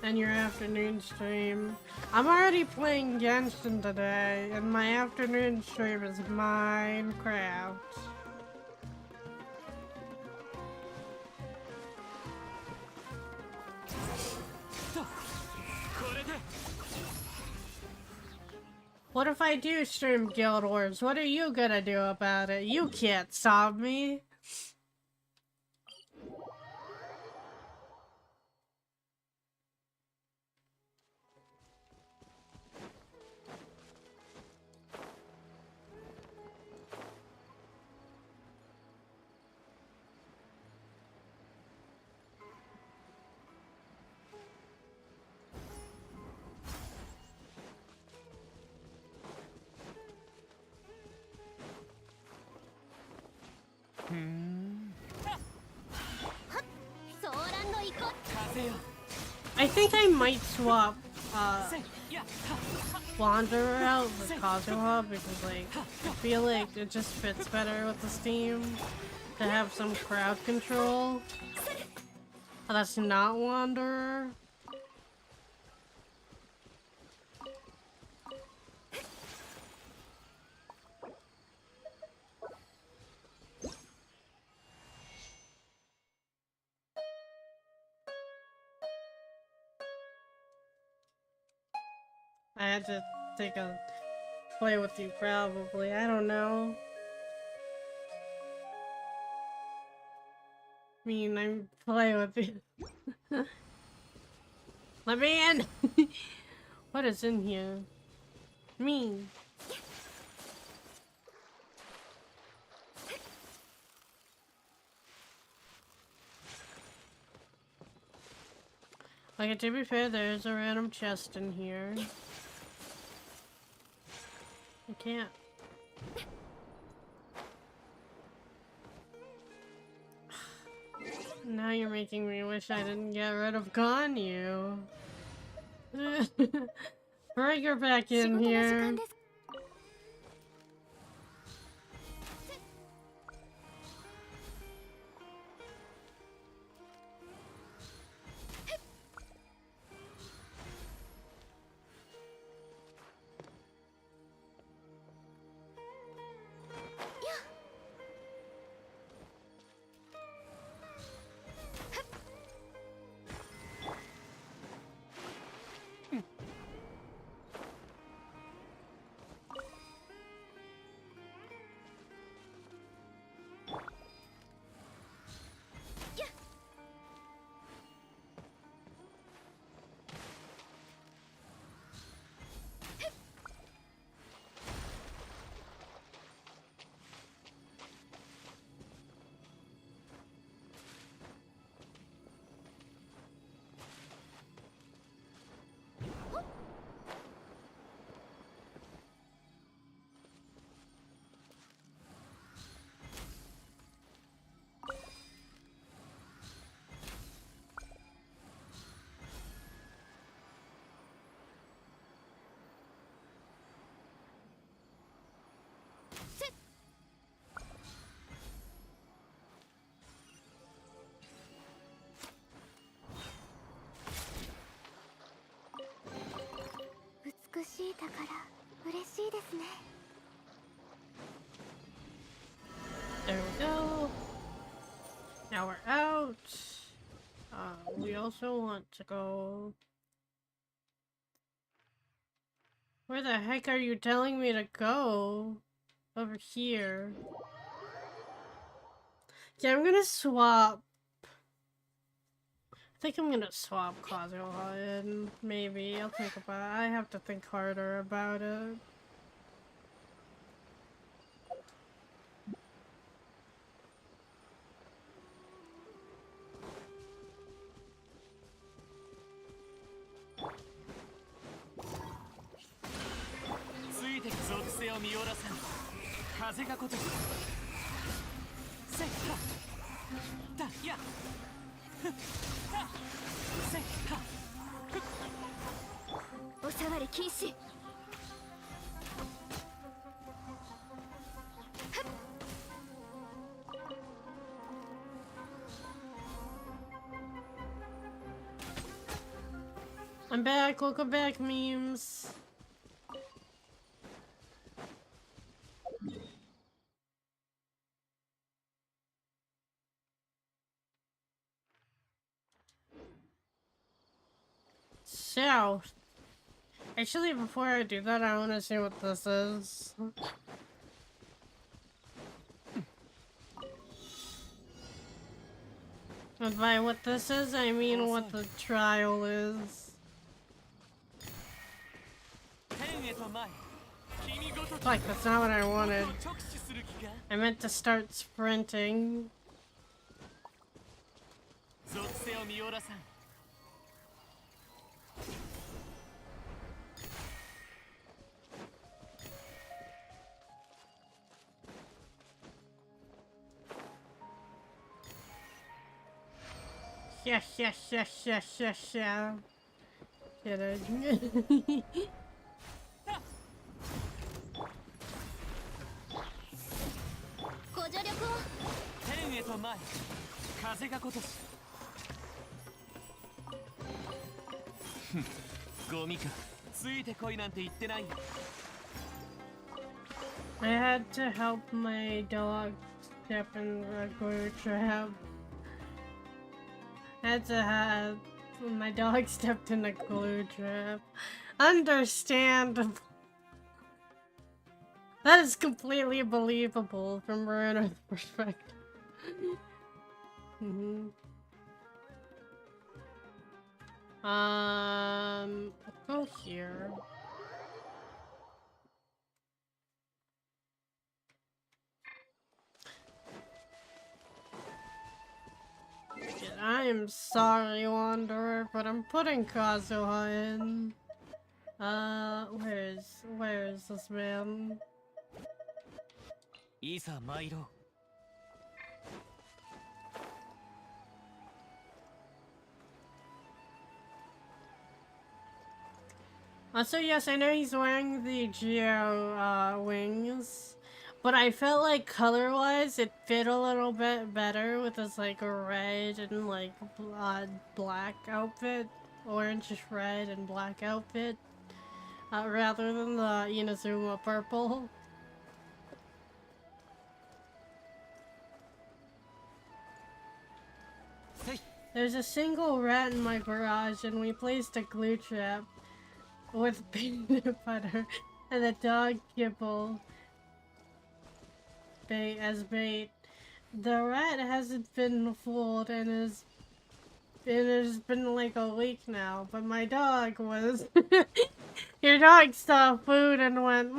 And your afternoon stream. I'm already playing Genshin today, and my afternoon stream is Minecraft. What if I do stream Guild Wars? What are you gonna do about it? You can't stop me. I think I might swap Wanderer out with Kazuha because like I feel like it just fits better with the Steam to have some crowd control. Oh, that's not Wanderer. I had to take a play with you probably, I don't know. I mean, I play with you. Let me in! What is in here? Me. Like, to be fair, there's a random chest in here. I can't. Now you're making me wish I didn't get rid of Ganyu. Bring her back in here. い宝嬉しいですね。 There we go. Now we're out. We also want to go. Where the heck are you telling me to go? Over here. Yeah, I'm gonna swap. I think I'm gonna swap Kazuha in. Maybe. I'll think about it. I have to think harder about it. I'm back, welcome back, memes. So, actually, before I do that, I want to see what this is. And by what this is, I mean what the trial is. Fuck, that's not what I wanted. I meant to start sprinting. Yeah. Get it. ご助力を。天へと前風が如しゴミかついてこいなんて言ってないよ I had to help my dog step in the glue trap. Had to have my dog stepped in a glue trap. Understandable. That is completely believable from Maruna's perspective. Go here. I am sorry, Wanderer, but I'm putting Kazuha in. Where is this man? Isa Mairo. Also, yes, I know he's wearing the Geo wings, but I felt like color-wise it fit a little bit better with his like red and like black outfit, orange, red, and black outfit, rather than the Inazuma purple. There's a single rat in my garage, and we placed a glue trap with peanut butter and a dog kibble bait as bait. The rat hasn't been fooled and it has been like a week now, but my dog was your dog saw food and went,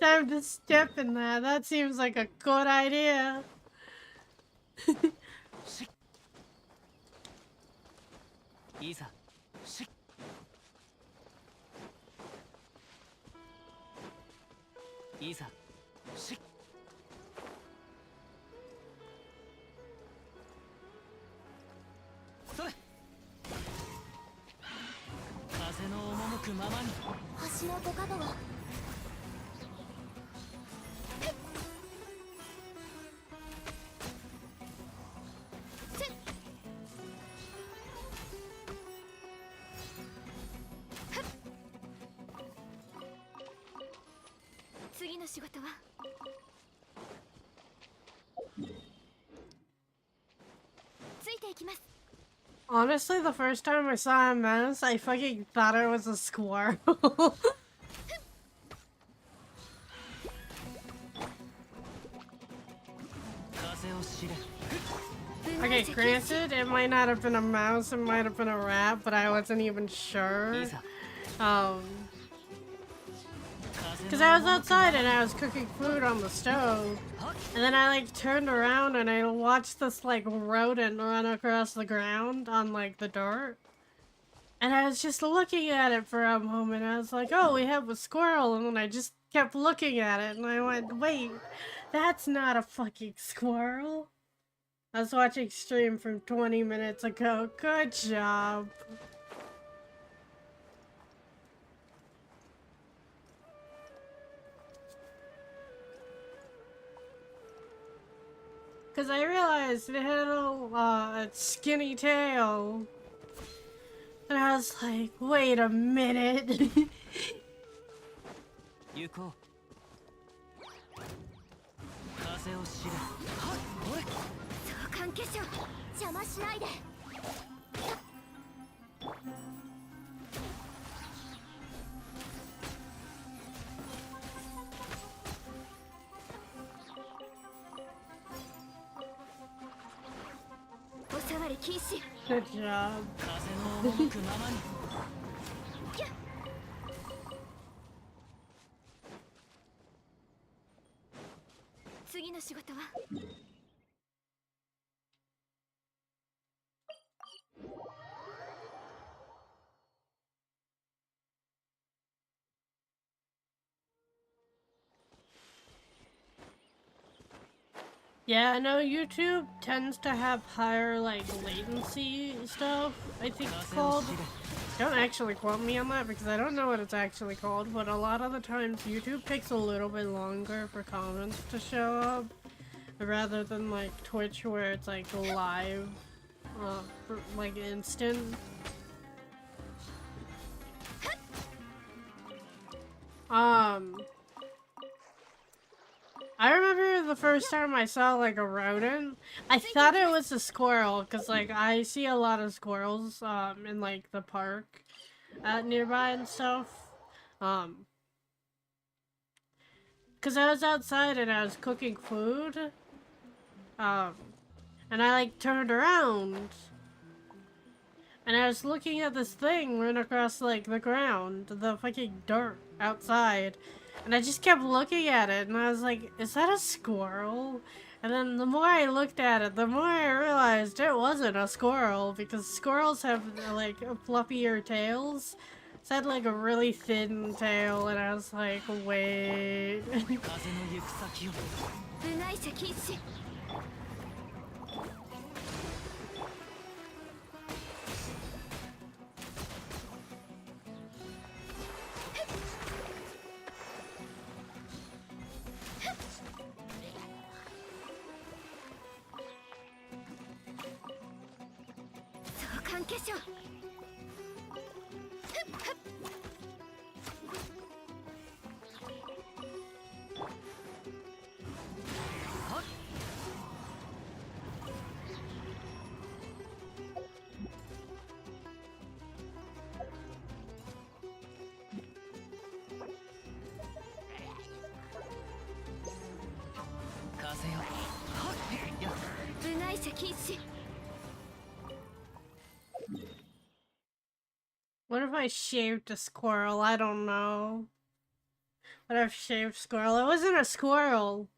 time to step in that. That seems like a good idea. Isa. Isa. Sore. 風の赴くままに。橋のご加護を。次の仕事はついていきます。 Honestly, the first time I saw a mouse, I fucking thought it was a squirrel. Okay, granted, it might not have been a mouse, it might have been a rat, but I wasn't even sure. Because I was outside and I was cooking food on the stove, and then I like turned around and I watched this like rodent run across the ground on like the dirt. And I was just looking at it for a moment. I was like, oh, we have a squirrel, and then I just kept looking at it and I went, wait, that's not a fucking squirrel. I was watching stream from 20 minutes ago. Good job. Because I realized it had a skinny tail. And I was like, wait a minute. 行こう。風を知れ。はっ、おれ。相関化粧邪魔しないで。おさわり禁止。 Good job. 風の赴くままに。次の仕事は Yeah, I know YouTube tends to have higher, like, latency stuff, I think it's called. Don't actually quote me on that because I don't know what it's actually called, but a lot of the times YouTube takes a little bit longer for comments to show up, rather than, like, Twitch where it's, like, live, like, instant. I remember the first time I saw like a rodent, I thought it was a squirrel because like I see a lot of squirrels in like the park nearby and stuff. Because I was outside and I was cooking food. And I like turned around and I was looking at this thing run across like the ground, the fucking dirt outside. And I just kept looking at it, and I was like, is that a squirrel? And then the more I looked at it, the more I realized it wasn't a squirrel, because squirrels have, like, fluffier tails. It had, like, a really thin tail, and I was like, wait. 風の行く先を。部外者禁止。 相関化粧 風よ。はっ、や。部外者禁止。 What if I shaved a squirrel? I don't know. What if I shaved squirrel? It wasn't a squirrel.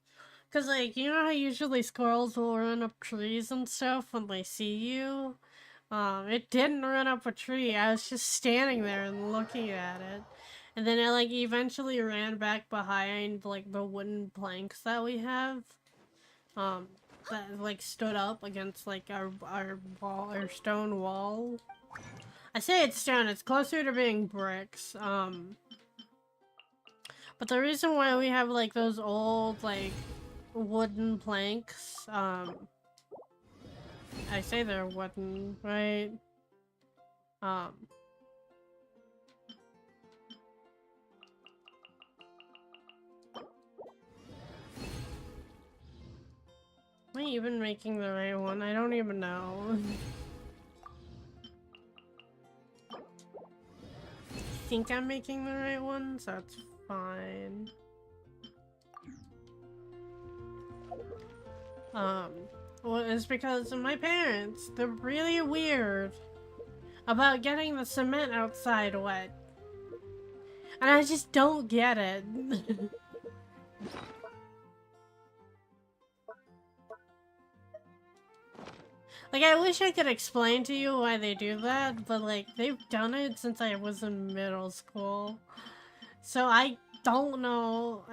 Cause like, you know how usually squirrels will run up trees and stuff when they see you? It didn't run up a tree. I was just standing there and looking at it. And then it like eventually ran back behind like the wooden planks that we have. That like stood up against like our wall, our stone wall. I say it's stone, it's closer to being bricks. But the reason why we have like those old like wooden planks, I say they're wooden, right? even making the right one? I don't even know. I think I'm making the right one, so that's fine. Well, it's because my parents, they're really weird about getting the cement outside wet. And I just don't get it. Like, I wish I could explain to you why they do that, but like, they've done it since I was in middle school. So I don't know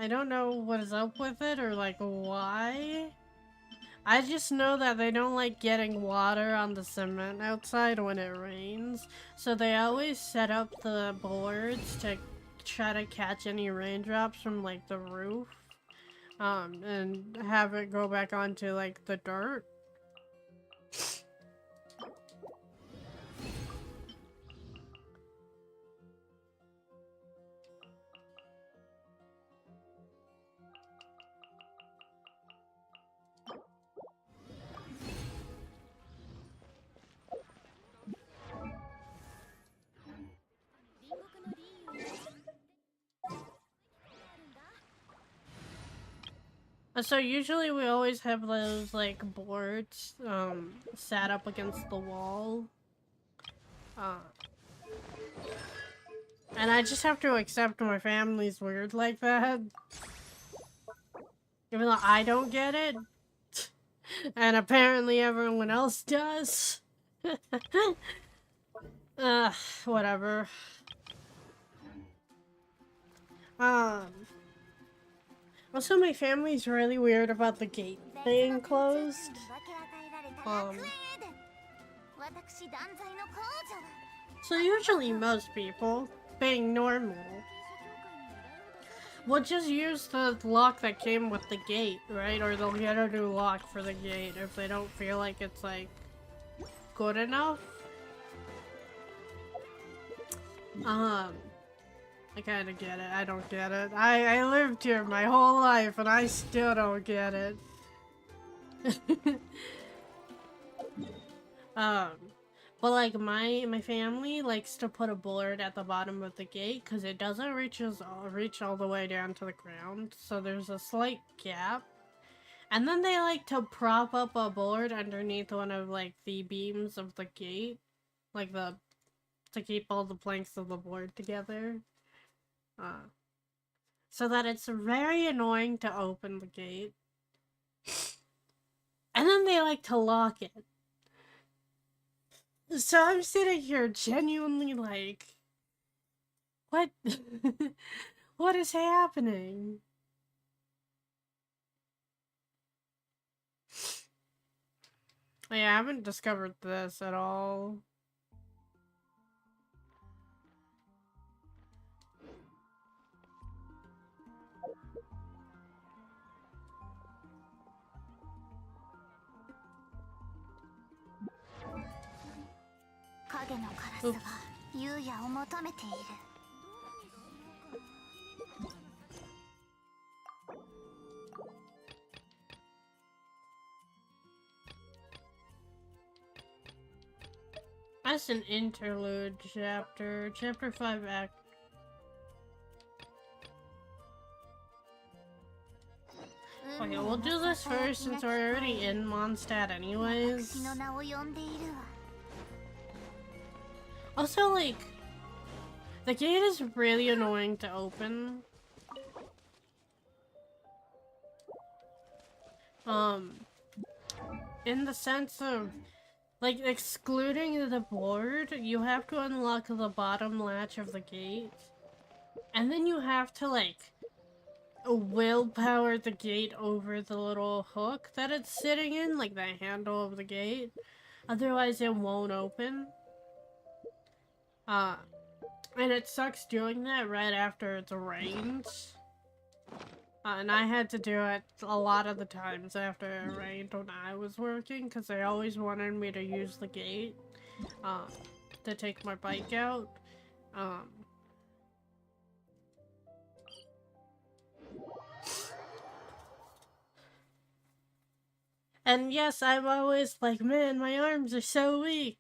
what is up with it or like why. I just know that they don't like getting water on the cement outside when it rains. So they always set up the boards to try to catch any raindrops from like the roof. And have it go back onto like the dirt. So usually we always have those like boards sat up against the wall. And I just have to accept my family's weird like that. Even though I don't get it. And apparently everyone else does. Whatever. Also, my family's really weird about the gate being closed. So usually most people, being normal, will just use the lock that came with the gate, right? Or they'll get a new lock for the gate if they don't feel like it's, like, good enough. I kinda get it. I don't get it. I lived here my whole life and I still don't get it. But like my family likes to put a board at the bottom of the gate because it doesn't reach all the way down to the ground. So there's a slight gap. And then they like to prop up a board underneath one of like the beams of the gate. Like to keep all the planks of the board together. So that it's very annoying to open the gate. And then they like to lock it. So I'm sitting here genuinely like, what? What is happening? I haven't discovered this at all. Oops. That's an interlude chapter. Chapter 5 act. Okay, we'll do this first since we're already in Mondstadt anyways. Also, like, the gate is really annoying to open. In the sense of, like, excluding the board, you have to unlock the bottom latch of the gate. And then you have to, like, willpower the gate over the little hook that it's sitting in, like the handle of the gate. Otherwise, it won't open. And it sucks doing that right after it's rained. And I had to do it a lot of the times after it rained when I was working, because they always wanted me to use the gate, to take my bike out. And yes, I'm always like, man, my arms are so weak,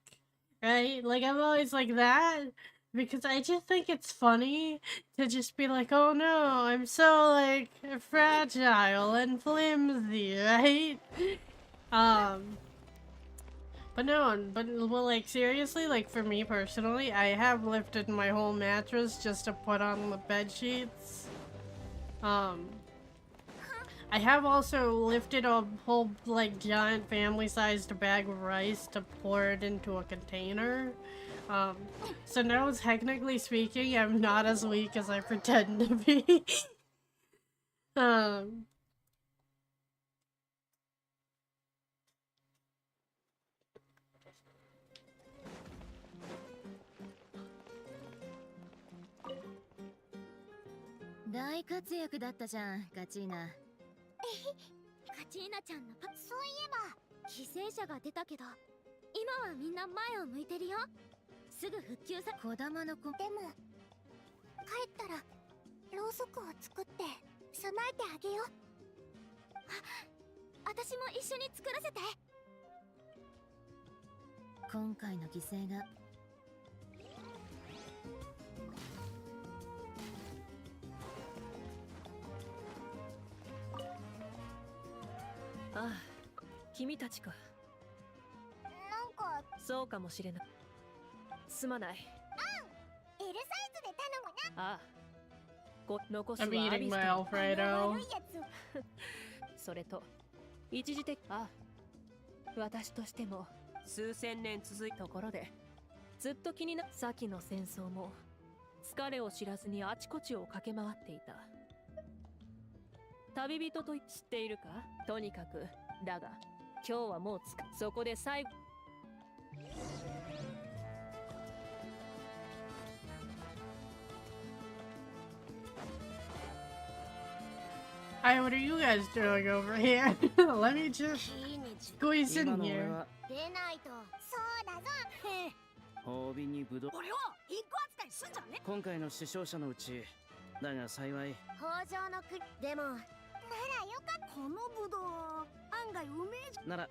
right? Like, I'm always like that because I just think it's funny to just be like, oh no, I'm so, like, fragile and flimsy, right? Um, but no, but, well, like, seriously, like, for me personally, I have lifted my whole mattress just to put on the bed sheets. I have also lifted a whole, like, giant family-sized bag of rice to pour it into a container. So now, technically speaking, I'm not as weak as I pretend to be. um...大活躍だったじゃん、ガチーナ。ガチーナちゃんのそういえば犠牲者が出たけど今はみんな前を向いてるよ。すぐ復旧さ。子供の子でも帰ったらろうそくを作って備えてあげよう。私も一緒に作らせて。今回の犠牲がああ、君たちか。なんかそうかもしれない。すまない。L サイズで頼むな。ああ、残す I'm はア eating ビス my と Alfredo. 悪いやつ。それと一時的。ああ、私としても数千年続いたところでずっと気にな。先の戦争も疲れを知らずにあちこちを駆け回っていた。旅人と知っているか。とにかくだが今日はもうそこで最後。Hi, what are you guys doing over here? Let me just squeeze in 今の俺 here. は出ないと。そうだぞ。褒美にぶどう。俺を一個扱いすんじゃね。今回の死傷者のうちだが幸い北条の国でもならよかった。このぶどう案外うめえじなら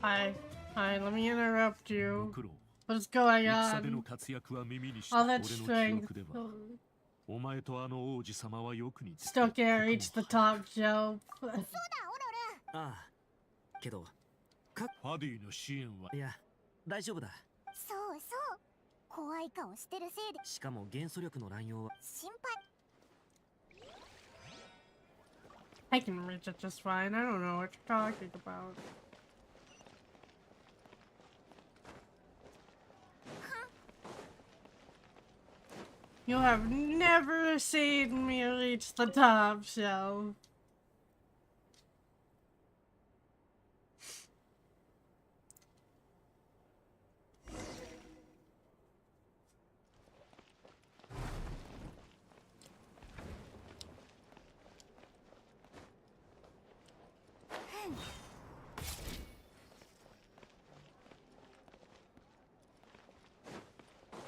Hi, let me interrupt ご you. 苦労。 What's going 戦で on? の活躍は耳にした All 俺 that の記 strength 憶では、お前とあの王子様はよく似て still can't reach the top shelf. そうだオロル。ああけどファディの支援はいや大丈夫だ。そうそう。怖い顔してるせいでしかも元素力の乱用は心配。 I can reach it just fine. I don't know what you're talking about. You have never seen me reach the top shelf.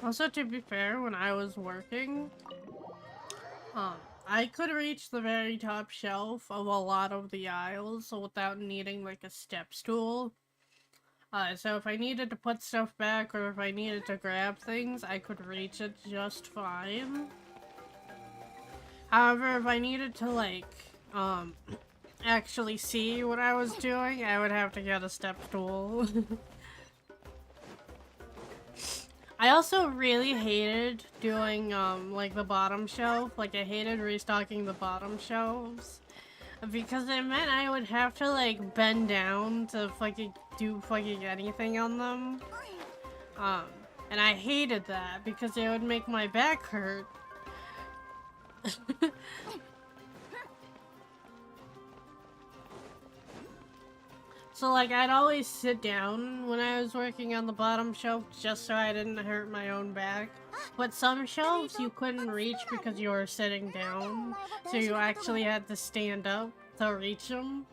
Also, to be fair, when I was working, I could reach the very top shelf of a lot of the aisles without needing, like, a step stool. So if I needed to put stuff back or if I needed to grab things, I could reach it just fine. However, if I needed to, like, actually see what I was doing, I would have to get a step stool. I also really hated doing, like, the bottom shelf. Like, I hated restocking the bottom shelves. Because it meant I would have to, like, bend down to fucking do fucking anything on them. And I hated that because it would make my back hurt. So, like, I'd always sit down when I was working on the bottom shelf just so I didn't hurt my own back. But some shelves you couldn't reach because you were sitting down, so you actually had to stand up to reach them.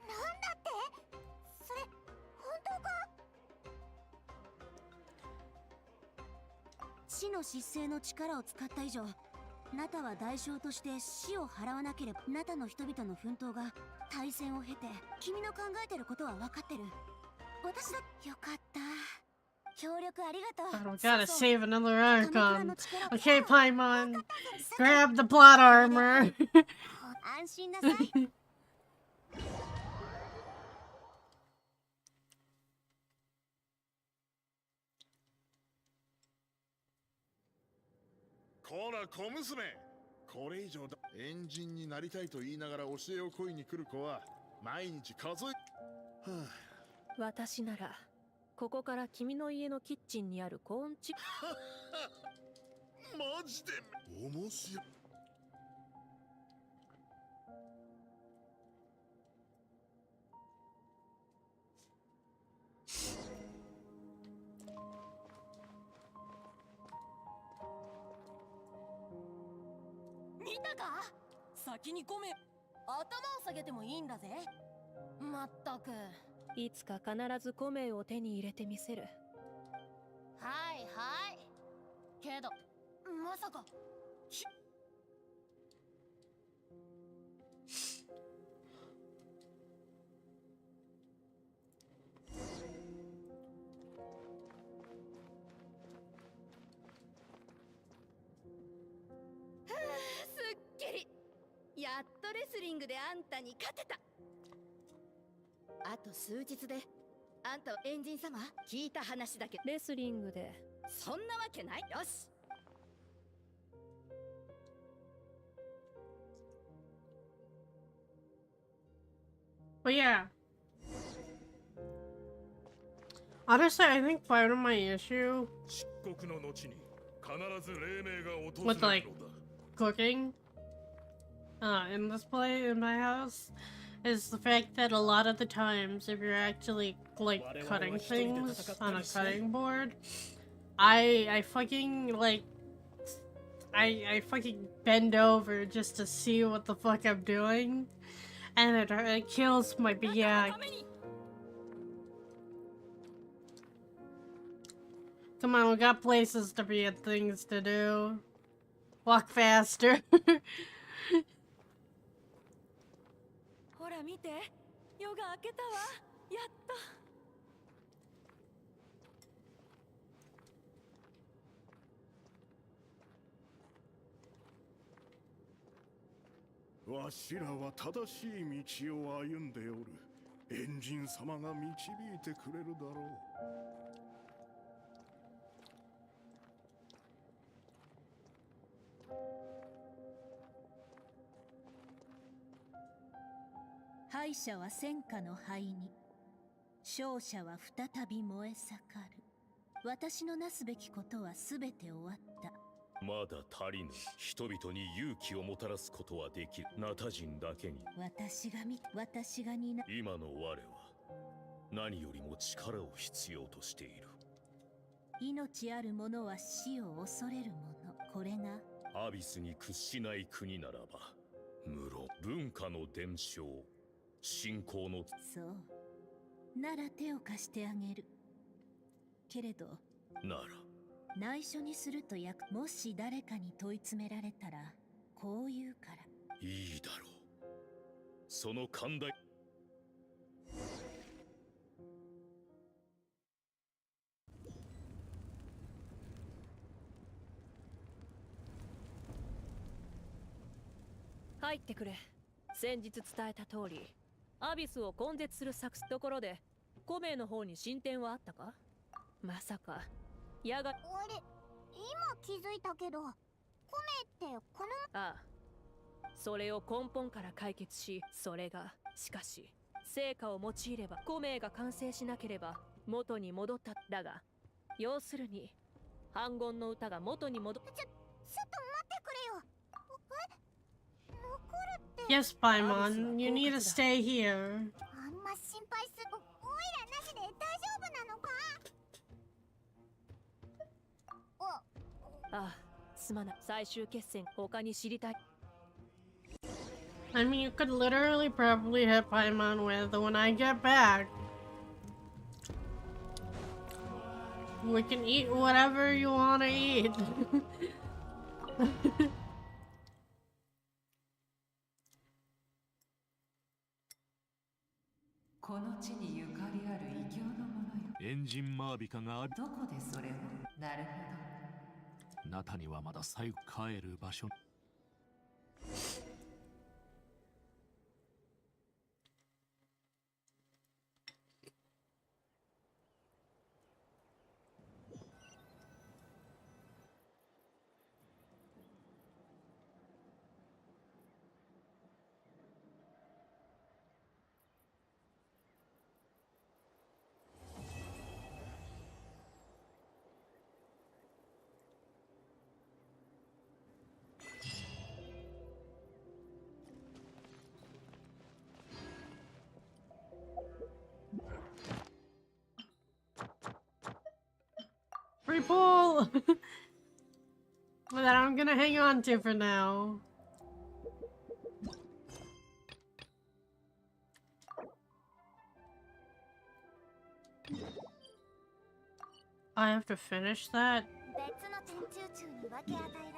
なんだって？それ本当か？死の失勢の力を使った以上、ナタは代償として死を払わなければ。ナタの人々の奮闘が大戦を経て、君の考えてることは分かってる。私だ。よかった。協力ありがとう。 I don't gotta save another 神倉 Archon. の力を Okay, Paimon. Grab the plot armor. 安心なさい。こら小娘、これ以上だ。エンジンになりたいと言いながら教えを請いに来る子は毎日数え。はあ、私ならここから君の家のキッチンにあるコーンチマジで面白い。見たか？先にごめん。頭を下げてもいいんだぜ。まったく。いつか必ずコメを手に入れてみせる。はいはい。けどまさか。すっきり。やっとレスリングであんたに勝てた。あと数日であんたはエンジン様聞いた話だけど、レスリングでそんなわけない。よし。But yeah. Honestly, I think part of my issue 漆黒の後に必ず黎明が訪 with れ like るのだ。 cooking in this play in my house is the fact that a lot of the times if you're actually like cutting things on a cutting board, I fucking like I fucking bend over just to see what the fuck I'm doing, and it kills my back. Come on, we got places to be and things to do. Walk faster. ほら見て、夜が明けたわ。やっと。わしらは正しい道を歩んでおる。エンジン様が導いてくれるだろう。敗者は戦火の灰に、勝者は再び燃え盛る。私のなすべきことはすべて終わった。まだ足りぬ。人々に勇気をもたらすことはできる。ナタ人だけに。私が担う。今の我は何よりも力を必要としている。命ある者は死を恐れる者。これがアビスに屈しない国ならば、無論文化の伝承、信仰の。そうなら手を貸してあげる。けれどなら内緒にするともし誰かに問い詰められたらこう言うから。いいだろう。その寛大。入ってくれ。先日伝えた通り、アビスを根絶する作戦。ところで、コメの方に進展はあったか？まさか、矢が。あれ、今気づいたけど、コメってこの。ああ、それを根本から解決し、それが、しかし、成果を用いれば、コメが完成しなければ、元に戻った。だが、要するに、反言の歌が元に戻っ。ちょっと待ってくれよ。残るって。 Yes, Paimon, you need to stay here. あんま心配す。おいらなしで大丈夫なのか？ああ、すまない。最終決戦、他に知りたい。I mean, you could literally probably hit Paimon with when I get back. We can eat whatever you want to eat. この地にゆかりある異形のものよ。エンジンマービカがある。どこでそれを？なるほど。ナタにはまだ最後帰る場所。Free pool! That I'm gonna hang on to for now. I have to finish that?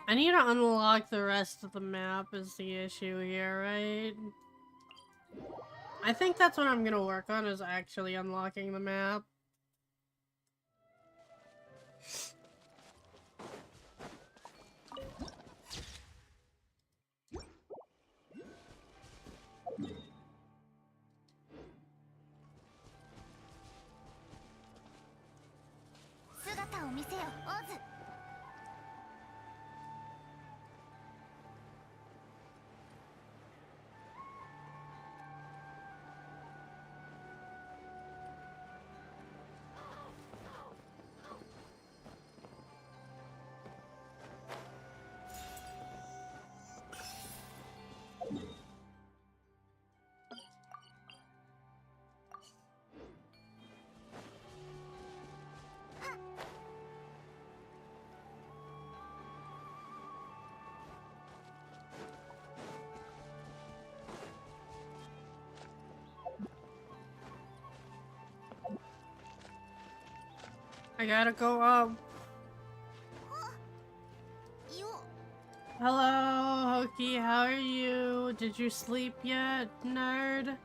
I need to unlock the rest of the map is the issue here, right? I think that's what I'm gonna work on, is actually unlocking the map. I gotta go up. Hello, Hoki, how are you? Did you sleep yet, nerd?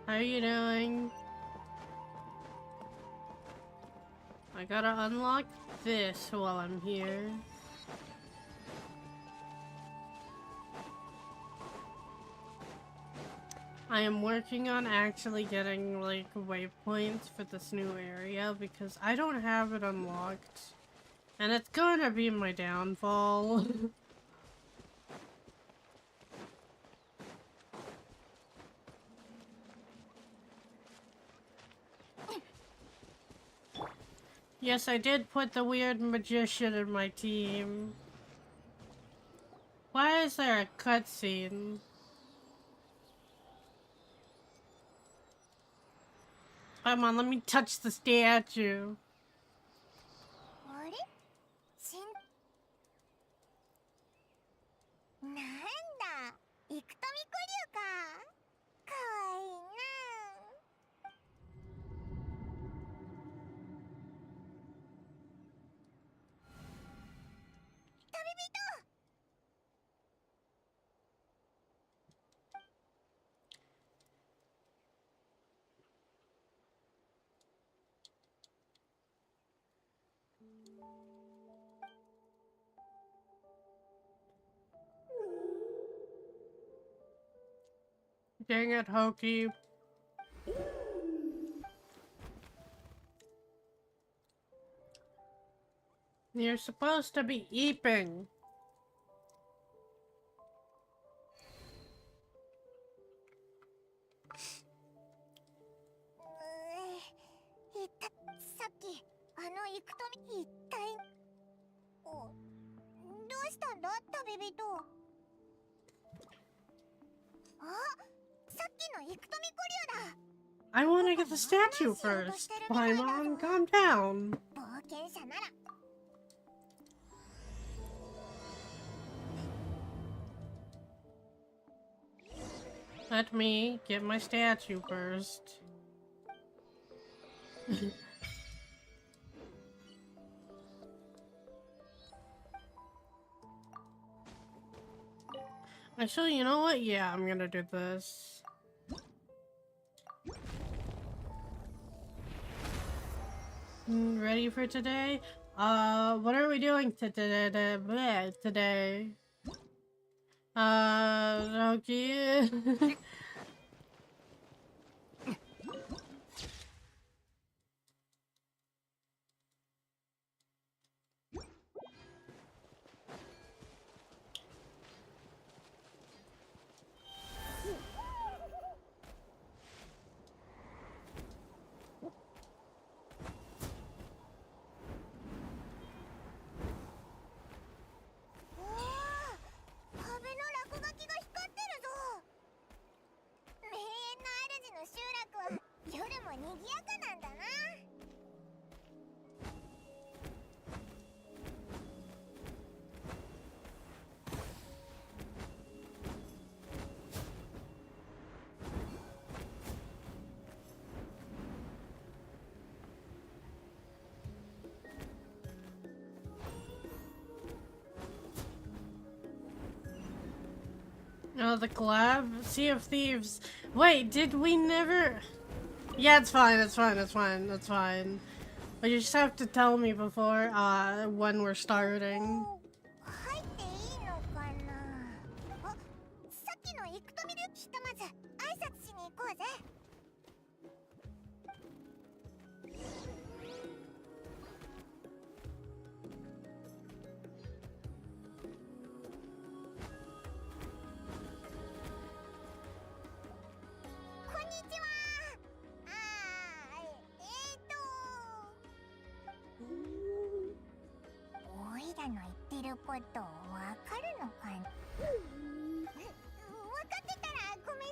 How are you doing? I gotta unlock this while I'm here. I am working on actually getting, like, waypoints for this new area because I don't have it unlocked. And it's gonna be my downfall. Yes, I did put the weird magician in my team. Why is there a cutscene? Come on, let me touch the statue. Dang it, Hoki. You're supposed to be eeping. I want to get the statue first. Paimon, calm down. Let me get my statue first. Actually, you know what? Yeah, I'm gonna do this. Ready for today? What are we doing today? Okay. Oh, the collab? Sea of Thieves. Wait, did we never... Yeah, it's fine, it's fine, it's fine, it's fine. But you just have to tell me before, when we're starting. 入っていいのかなあ、さっきの行くと見るひとまず挨拶しに行こうぜこんにちはおいらの言ってることわかるのかなわかってたらごめん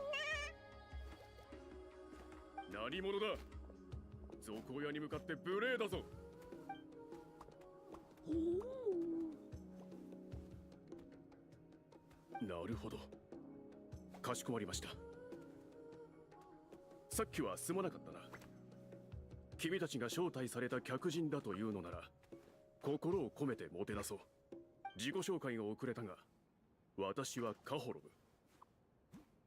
な何者だ賊親に向かって無礼だぞなるほどかしこまりましたさっきはすまなかったな君たちが招待された客人だというのなら心を込めてもてなそう自己紹介が遅れたが私はカホロム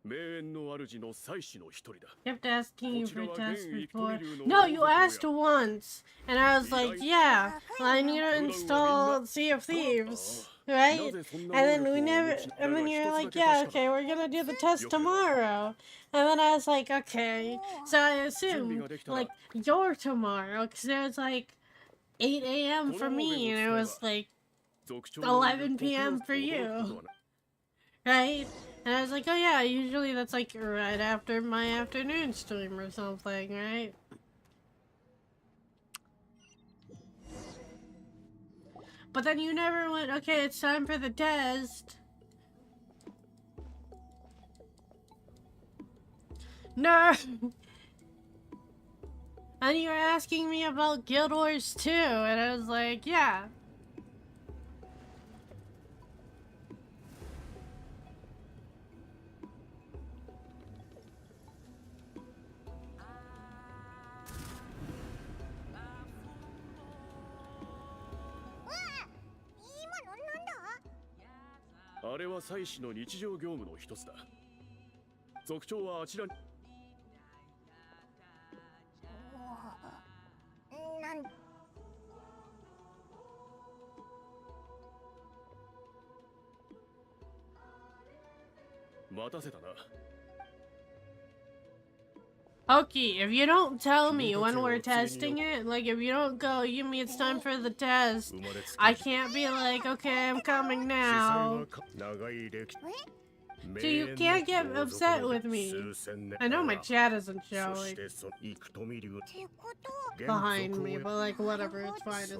名園の主の祭司の一人だ You have to ask him for test before. No, you asked once, and I was like, yeah, I need to install Sea of Thieves, right? And then we never, and then you're like, yeah, okay, we're gonna do the test tomorrow. And then I was like, okay. So I assumed, like, your tomorrow, because it was like 8 a.m. for me, and it was like 11 p.m. for you, right? And I was like, oh yeah, usually that's like right after my afternoon stream or something, right? But then you never went, okay, it's time for the test. No! And you were asking me about Guild Wars 2, and I was like, yeah.わ今のなんだあれは祭司の日常業務の一つだ族長はあちらになん待たせたな Okay, if you don't tell me when we're testing it, like if you don't go, give me it's time for the test, I can't be like, okay, I'm coming now. So you can't get upset with me. I know my chat isn't showing てことbehind me, but like whatever, it's fine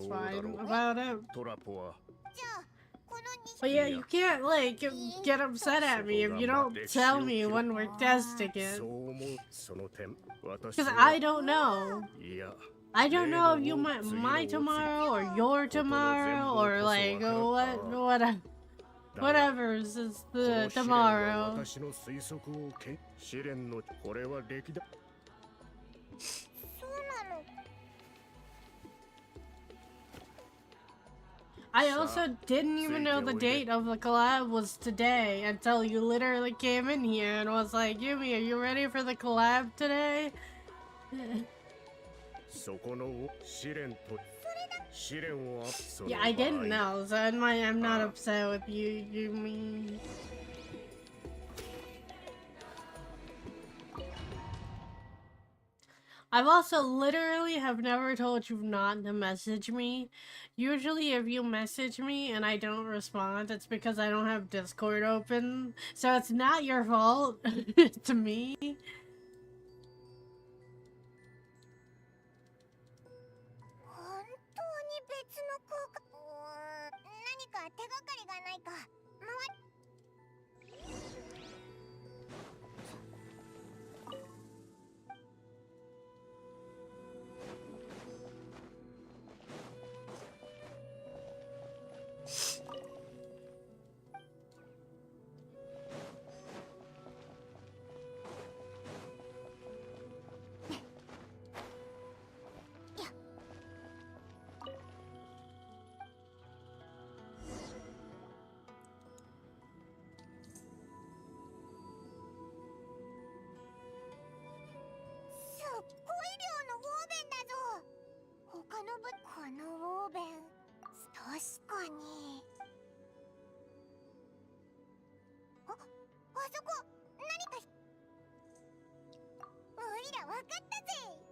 about it. トラポは じゃあこのに But yeah, you can't like get upset at me if you don't tell me when we're testing it. そう思うその点私 Because は I don't know. いや I don't know if you meant my tomorrow or your tomorrow or like whatever's is この the 試練は tomorrow. 私の推測を試練のこれは歴代そうなの I also didn't even know the date of the collab was today until you literally came in here and was like, Yumi, are you ready for the collab today? Yeah, I didn't know, so I'm not upset with you, Yumi. I've also literally have never told you not to message me. Usually if you message me and I don't respond, it's because I don't have Discord open. So it's not your fault. To me. 何か手がかりがないか回 このオーベン確かにあそこ何かおいらわかったぜ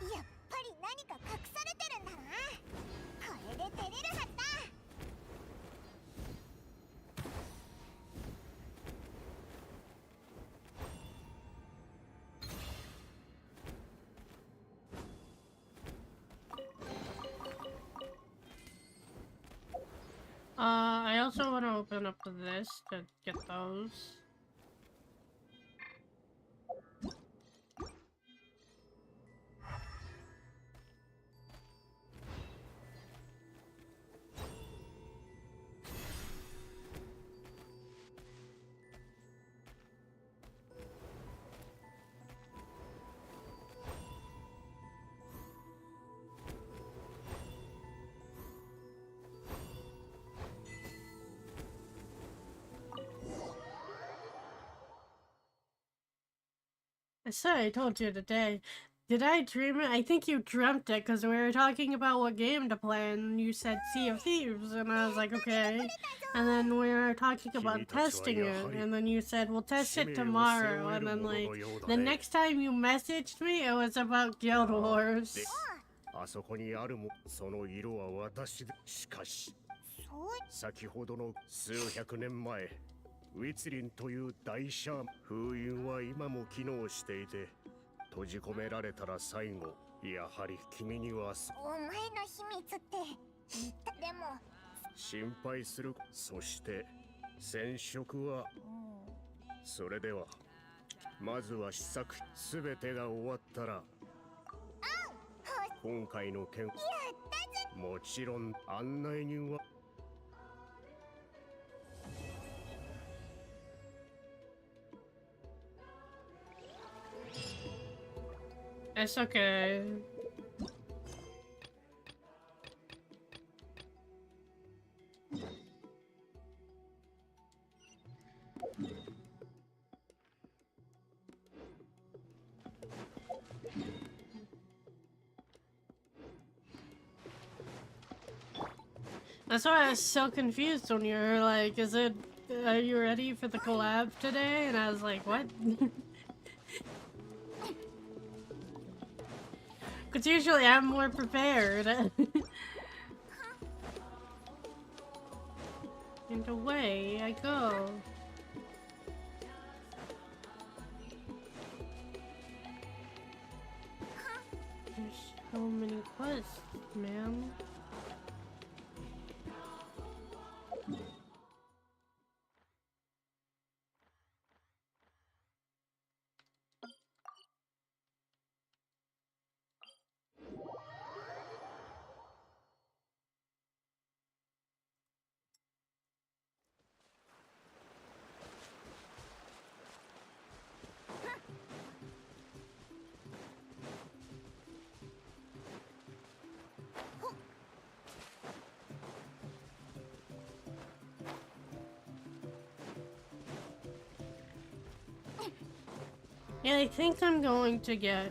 やっぱり何か隠されてるんだな。これで出れるはずだ。I also want to open up this to get those. I said I told you today. Did I dream it? I think you dreamt it because we were talking about what game to play and you said Sea of Thieves and I was like, okay. And then we were talking about testing it and then you said, we'll test it tomorrow. And then like, the next time you messaged me, it was about Guild Wars. あそこにあるもその色は私でしかし先ほどの数百年前ウィツリンという大シャーマン封印は今も機能していて閉じ込められたら最後やはり君にはお前の秘密って言ったでも心配するそして染色はそれではまずは試作すべてが終わったら今回の件もちろん案内人は It's okay. That's why I was so confused when you were like, are you ready for the collab today? And I was like, what? Because usually I'm more prepared. And away I go. so many quests, man. Yeah, I think I'm going to get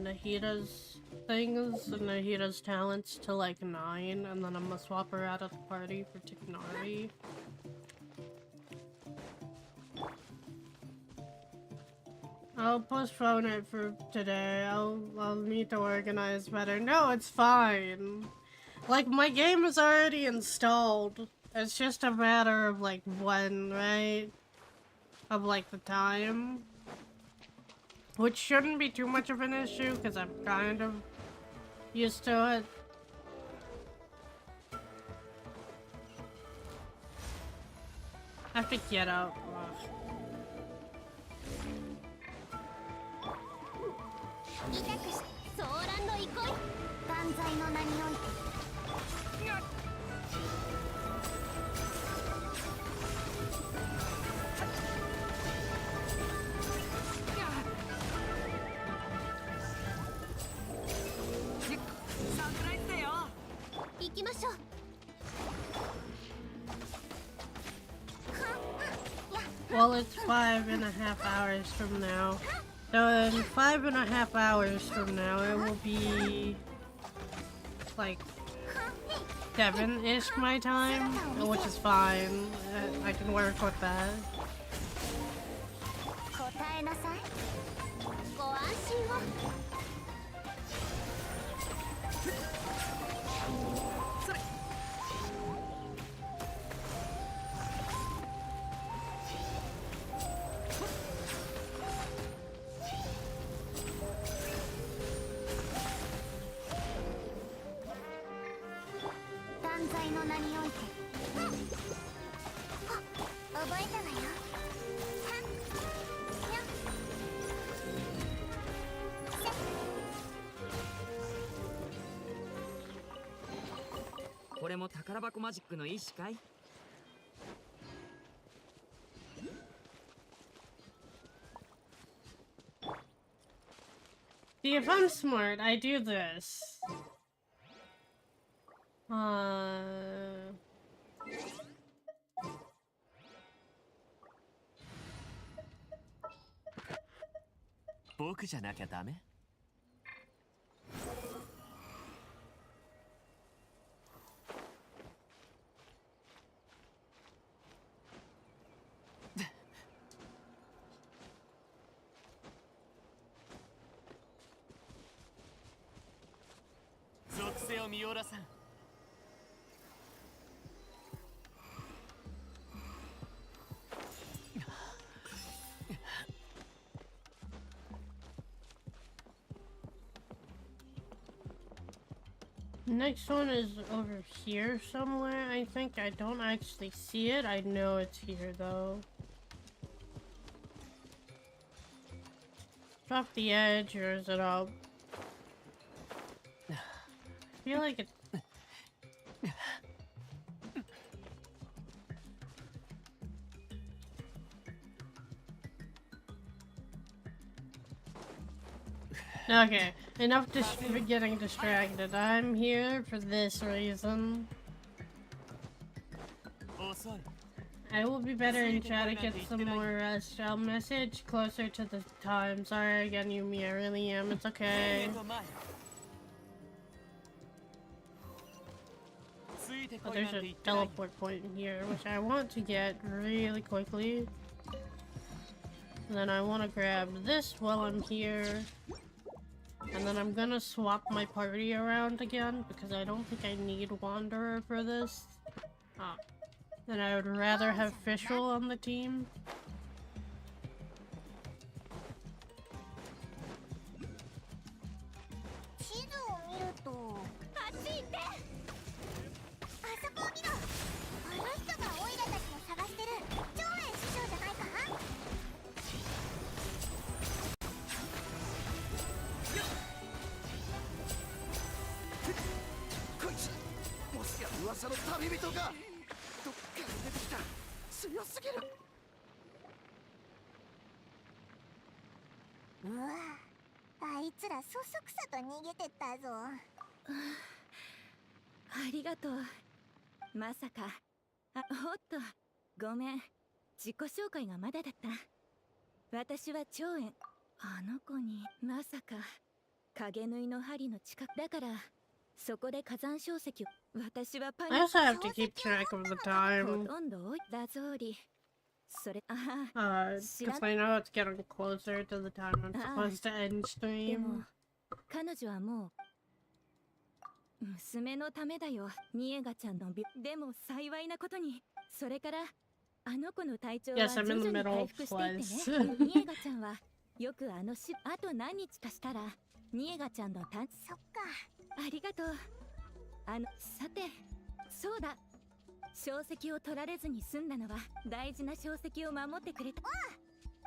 Nahida's things and Nahida's talents to like 9, and then I'm gonna swap her out of the party for Tignari. I'll postpone it for today. I'll need to organize better. No, it's fine. Like, my game is already installed. It's just a matter of like when, right? Of like the time. Which shouldn't be too much of an issue, because I'm kind of used to it. I have to get up. Ugh. 痛くし騒乱の憩い断罪の名において 行きましょう Well, it's 5.5 hours from now. So in 5.5 hours from now, it will be like 7-ish my time, which is fine. I can work with that. 答えなさいご安心を 断罪の名において覚えたわよ これも宝箱マジックの意思かい？ See, if I'm smart, I do this. Uh... 僕じゃなきゃダメ？ 属性を見下ろさん。 Next one is over here somewhere, I think. I don't actually see it. I know it's here, though. It's off the edge, or is it up? I feel like it... Okay, enough getting distracted. I'm here for this reason. I will be better and try to get some more rest. I'll message closer to the time. Sorry again, Yumi, I really am. It's okay. Oh, there's a teleport point in here, which I want to get really quickly. And then I want to grab this while I'm here. And then I'm gonna swap my party around again, because I don't think I need Wanderer for this. And I would rather have Fischl on the team. 者の旅人がどっから出てきた。強すぎる。うわ、あいつらそそくさと逃げてったぞ。ありがとう。まさか。あ、おっと、ごめん。自己紹介がまだだった。私は長園。あの子にまさか影縫いの針の近くだから、そこで火山小石を。私はパ I ニッ also have to keep track of the ク time. ほとんどだぞり。それBecause I know it's getting closer to the time I'm supposed to end でも stream. 彼女はもう娘のためだよ。ニエガちゃんのでも幸いなことに、それからあの子の体調は Yes, 徐 I'm in the 々に middle 回 of 復していって quest. ね。ニエガちゃんはよくあと何日かしたらニエガちゃんのそっか。ありがとう。さて、そうだ。小石を取られずに済んだのは大事な小石を守ってくれた。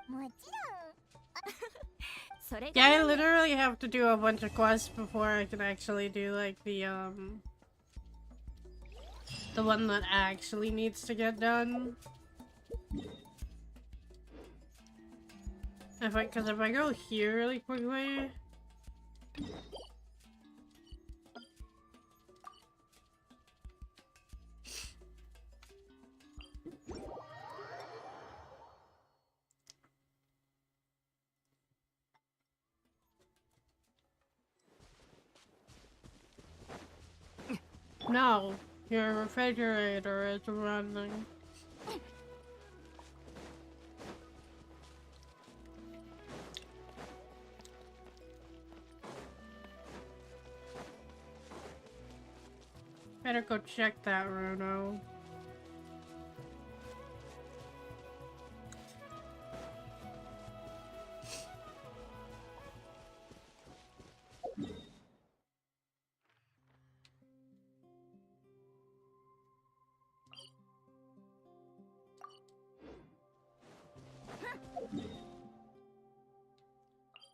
もちろん。それ Yeah, I literally have to do a bunch of quests before I can actually do like the one that actually needs to get done. Because if I go here really quickly. No, your refrigerator is running. Better go check that, Runo.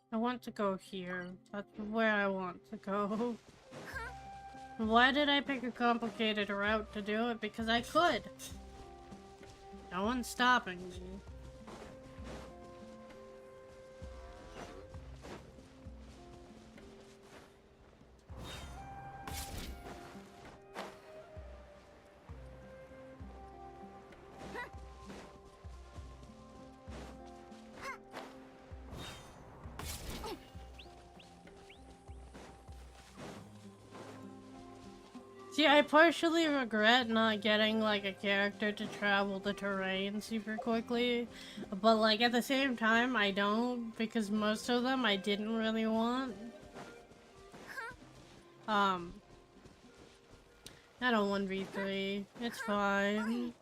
I want to go here. That's where I want to go. Why did I pick a complicated route to do it? Because I could. No one's stopping me. See, I partially regret not getting, like, a character to travel the terrain super quickly, but, like, at the same time, I don't, because most of them I didn't really want. I don't 1v3. It's fine.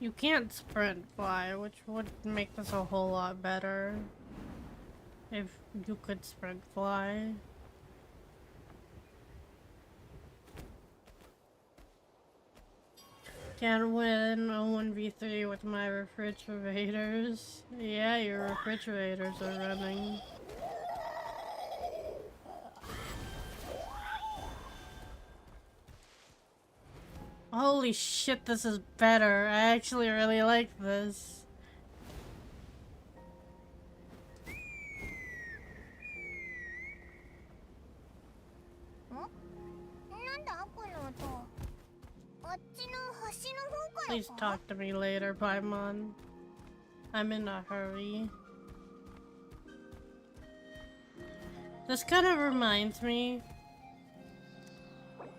You can't sprint fly, which would make this a whole lot better. If you could sprint fly. Can't win a 1v3 with my refrigerators. Yeah, your refrigerators are running. Holy shit, this is better. I actually really like this. Please talk to me later, Paimon. I'm in a hurry. This kind of reminds me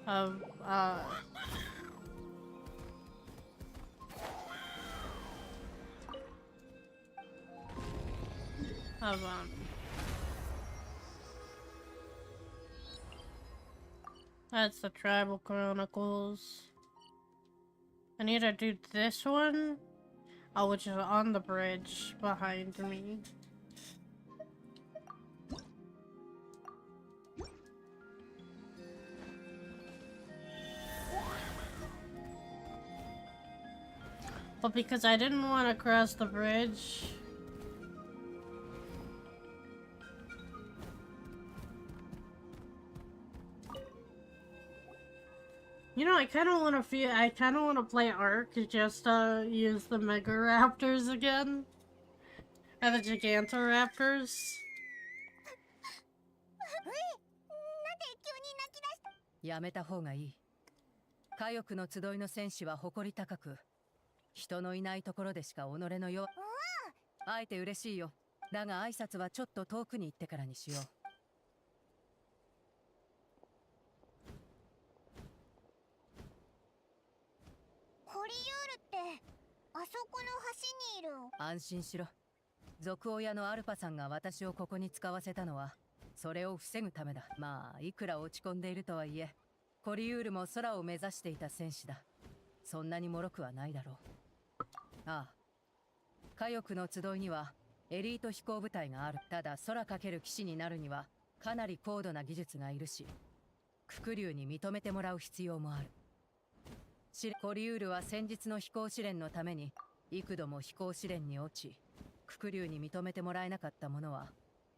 of, That's the Tribal Chronicles. I need to do this one. Oh, which is on the bridge behind me. But because I didn't want to cross the bridge. You know, I kind of want to play Ark just to use the Mega Raptors again. And the Gigantoraptors. やめた方がいい。火翼の集いの戦士は誇り高く、人のいないところでしか己のよ。あえて嬉しいよ。だが挨拶はちょっと遠くに行ってからにしよう。コリユールってあそこの橋にいる。安心しろ。賊親のアルパさんが私をここに使わせたのはそれを防ぐためだ。まあいくら落ち込んでいるとはいえ、コリユールも空を目指していた戦士だ。そんなに脆くはないだろう。ああ、火翼の集いにはエリート飛行部隊がある。ただ空かける騎士になるにはかなり高度な技術がいるし、ククリュウに認めてもらう必要もある。コリユールは先日の飛行試練のために幾度も飛行試練に落ち、ククリュウに認めてもらえなかった者は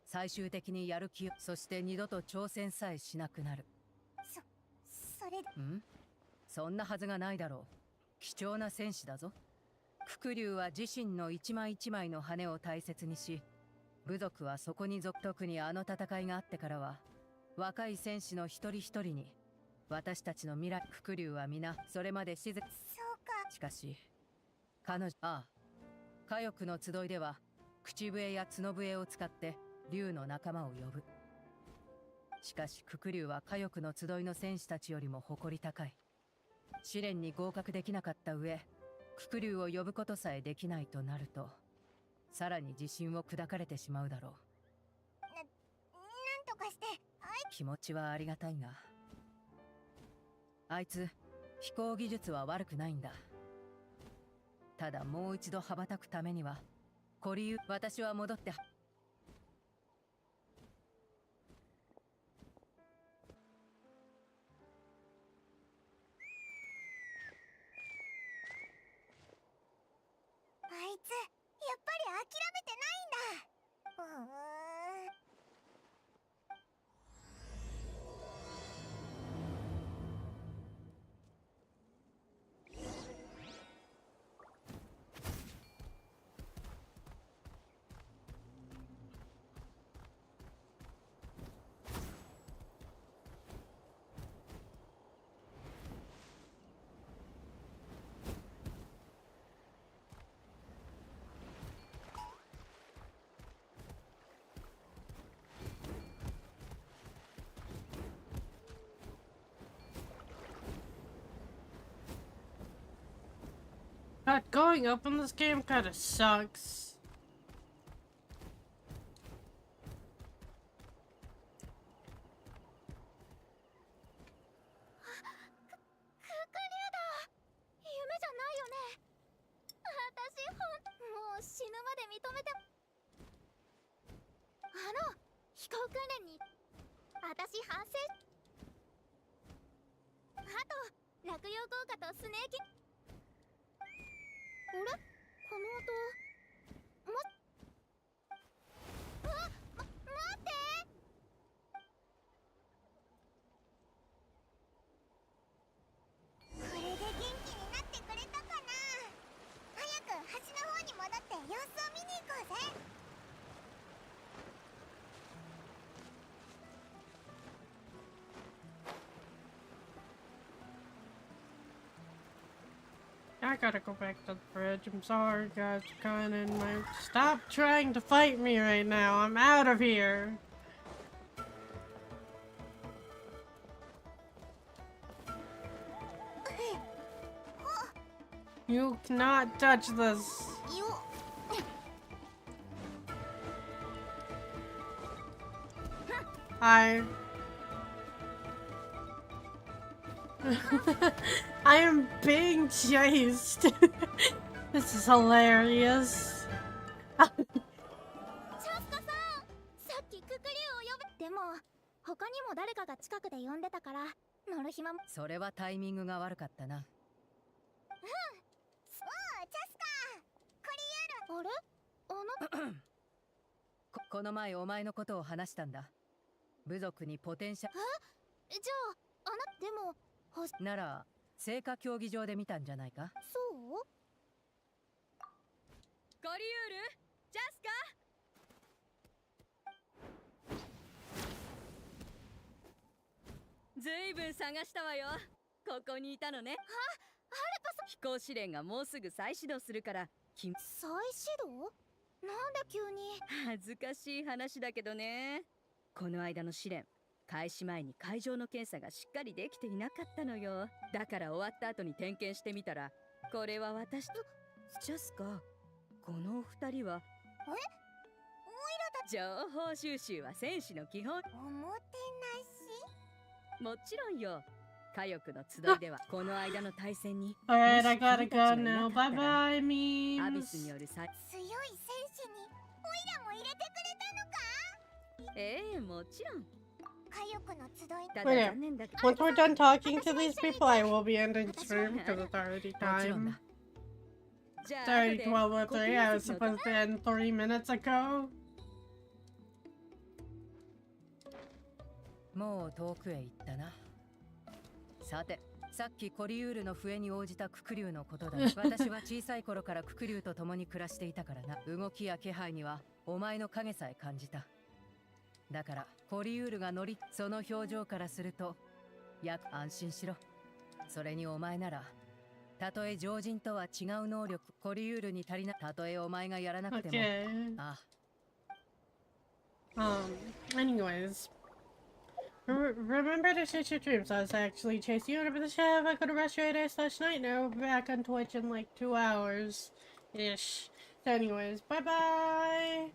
最終的にやる気を、そして二度と挑戦さえしなくなる。それん？そんなはずがないだろう。貴重な戦士だぞ。ククリュウは自身の一枚一枚の羽を大切にし、部族はそこに特にあの戦いがあってからは若い戦士の一人一人に私たちの未来。ククリュウは皆それまで静か。そうか。しかし彼女、ああ、火翼の集いでは口笛や角笛を使って竜の仲間を呼ぶ。しかしククリュウは火翼の集いの戦士たちよりも誇り高い。試練に合格できなかった上、ククリュウを呼ぶことさえできないとなると、さらに自信を砕かれてしまうだろう。なんとかして。気持ちはありがたいが、あいつ飛行技術は悪くないんだ。ただもう一度羽ばたくためにはコリユ、私は戻って。あいつやっぱり諦めてないんだ。God, going up in this game kind of sucks. I gotta go back to the bridge. I'm sorry, guys. Kind of stop trying to fight me right now. I'm out of here. You cannot touch this. I am being chased. This is hilarious. チャスカさん、さっきククリュウを呼ぶ。でも他にも誰かが近くで呼んでたから乗る暇も。それはタイミングが悪かったな。チャスカ、コリユール。あれ？この前お前のことを話したんだ。部族にポテンシャル。じゃあでもなら聖火競技場で見たんじゃないか。そう？コリユール、ジャスカ。ずいぶん探したわよ。ここにいたのね。アルパさん。飛行試練がもうすぐ再始動するから。再始動？なんで急に？恥ずかしい話だけどね。この間の試練、開始前に会場の検査がしっかりできていなかったのよ。だから終わった後に点検してみたら、これは私とジャスカ、このお二人は。おいらたち。情報収集は戦士の基本。おもてもちろんよ。火力の集いではこの間の対戦に。 Alright, I gotta go now. Bye bye, アビ memes. スによる強い戦士にオイラも入れてくれたのか？ええ、もちろん。火力の集い。ただ残念だけど。 Once we're done talking to these people, I will be ending stream because it's already time. じゃあ It's already 12:03. I was supposed to end 3 minutes ago. もう遠くへ行ったな。さて、さっきコリユールの笛に応じたククリュウのことだ。私は小さい頃からククリュウと共に暮らしていたからな。動きや気配にはお前の影さえ感じた。だからコリユールがその表情からすると安心しろ。それにお前ならたとえ常人とは違う能力コリユールに足りなたとえお前がやらなくても、Okay. ああ Anyways. Remember to switch your dreams. I was actually chasing you over the ship. I could have rushed your day/night now. Back on Twitch in like 2 hours ish. So anyways, bye bye.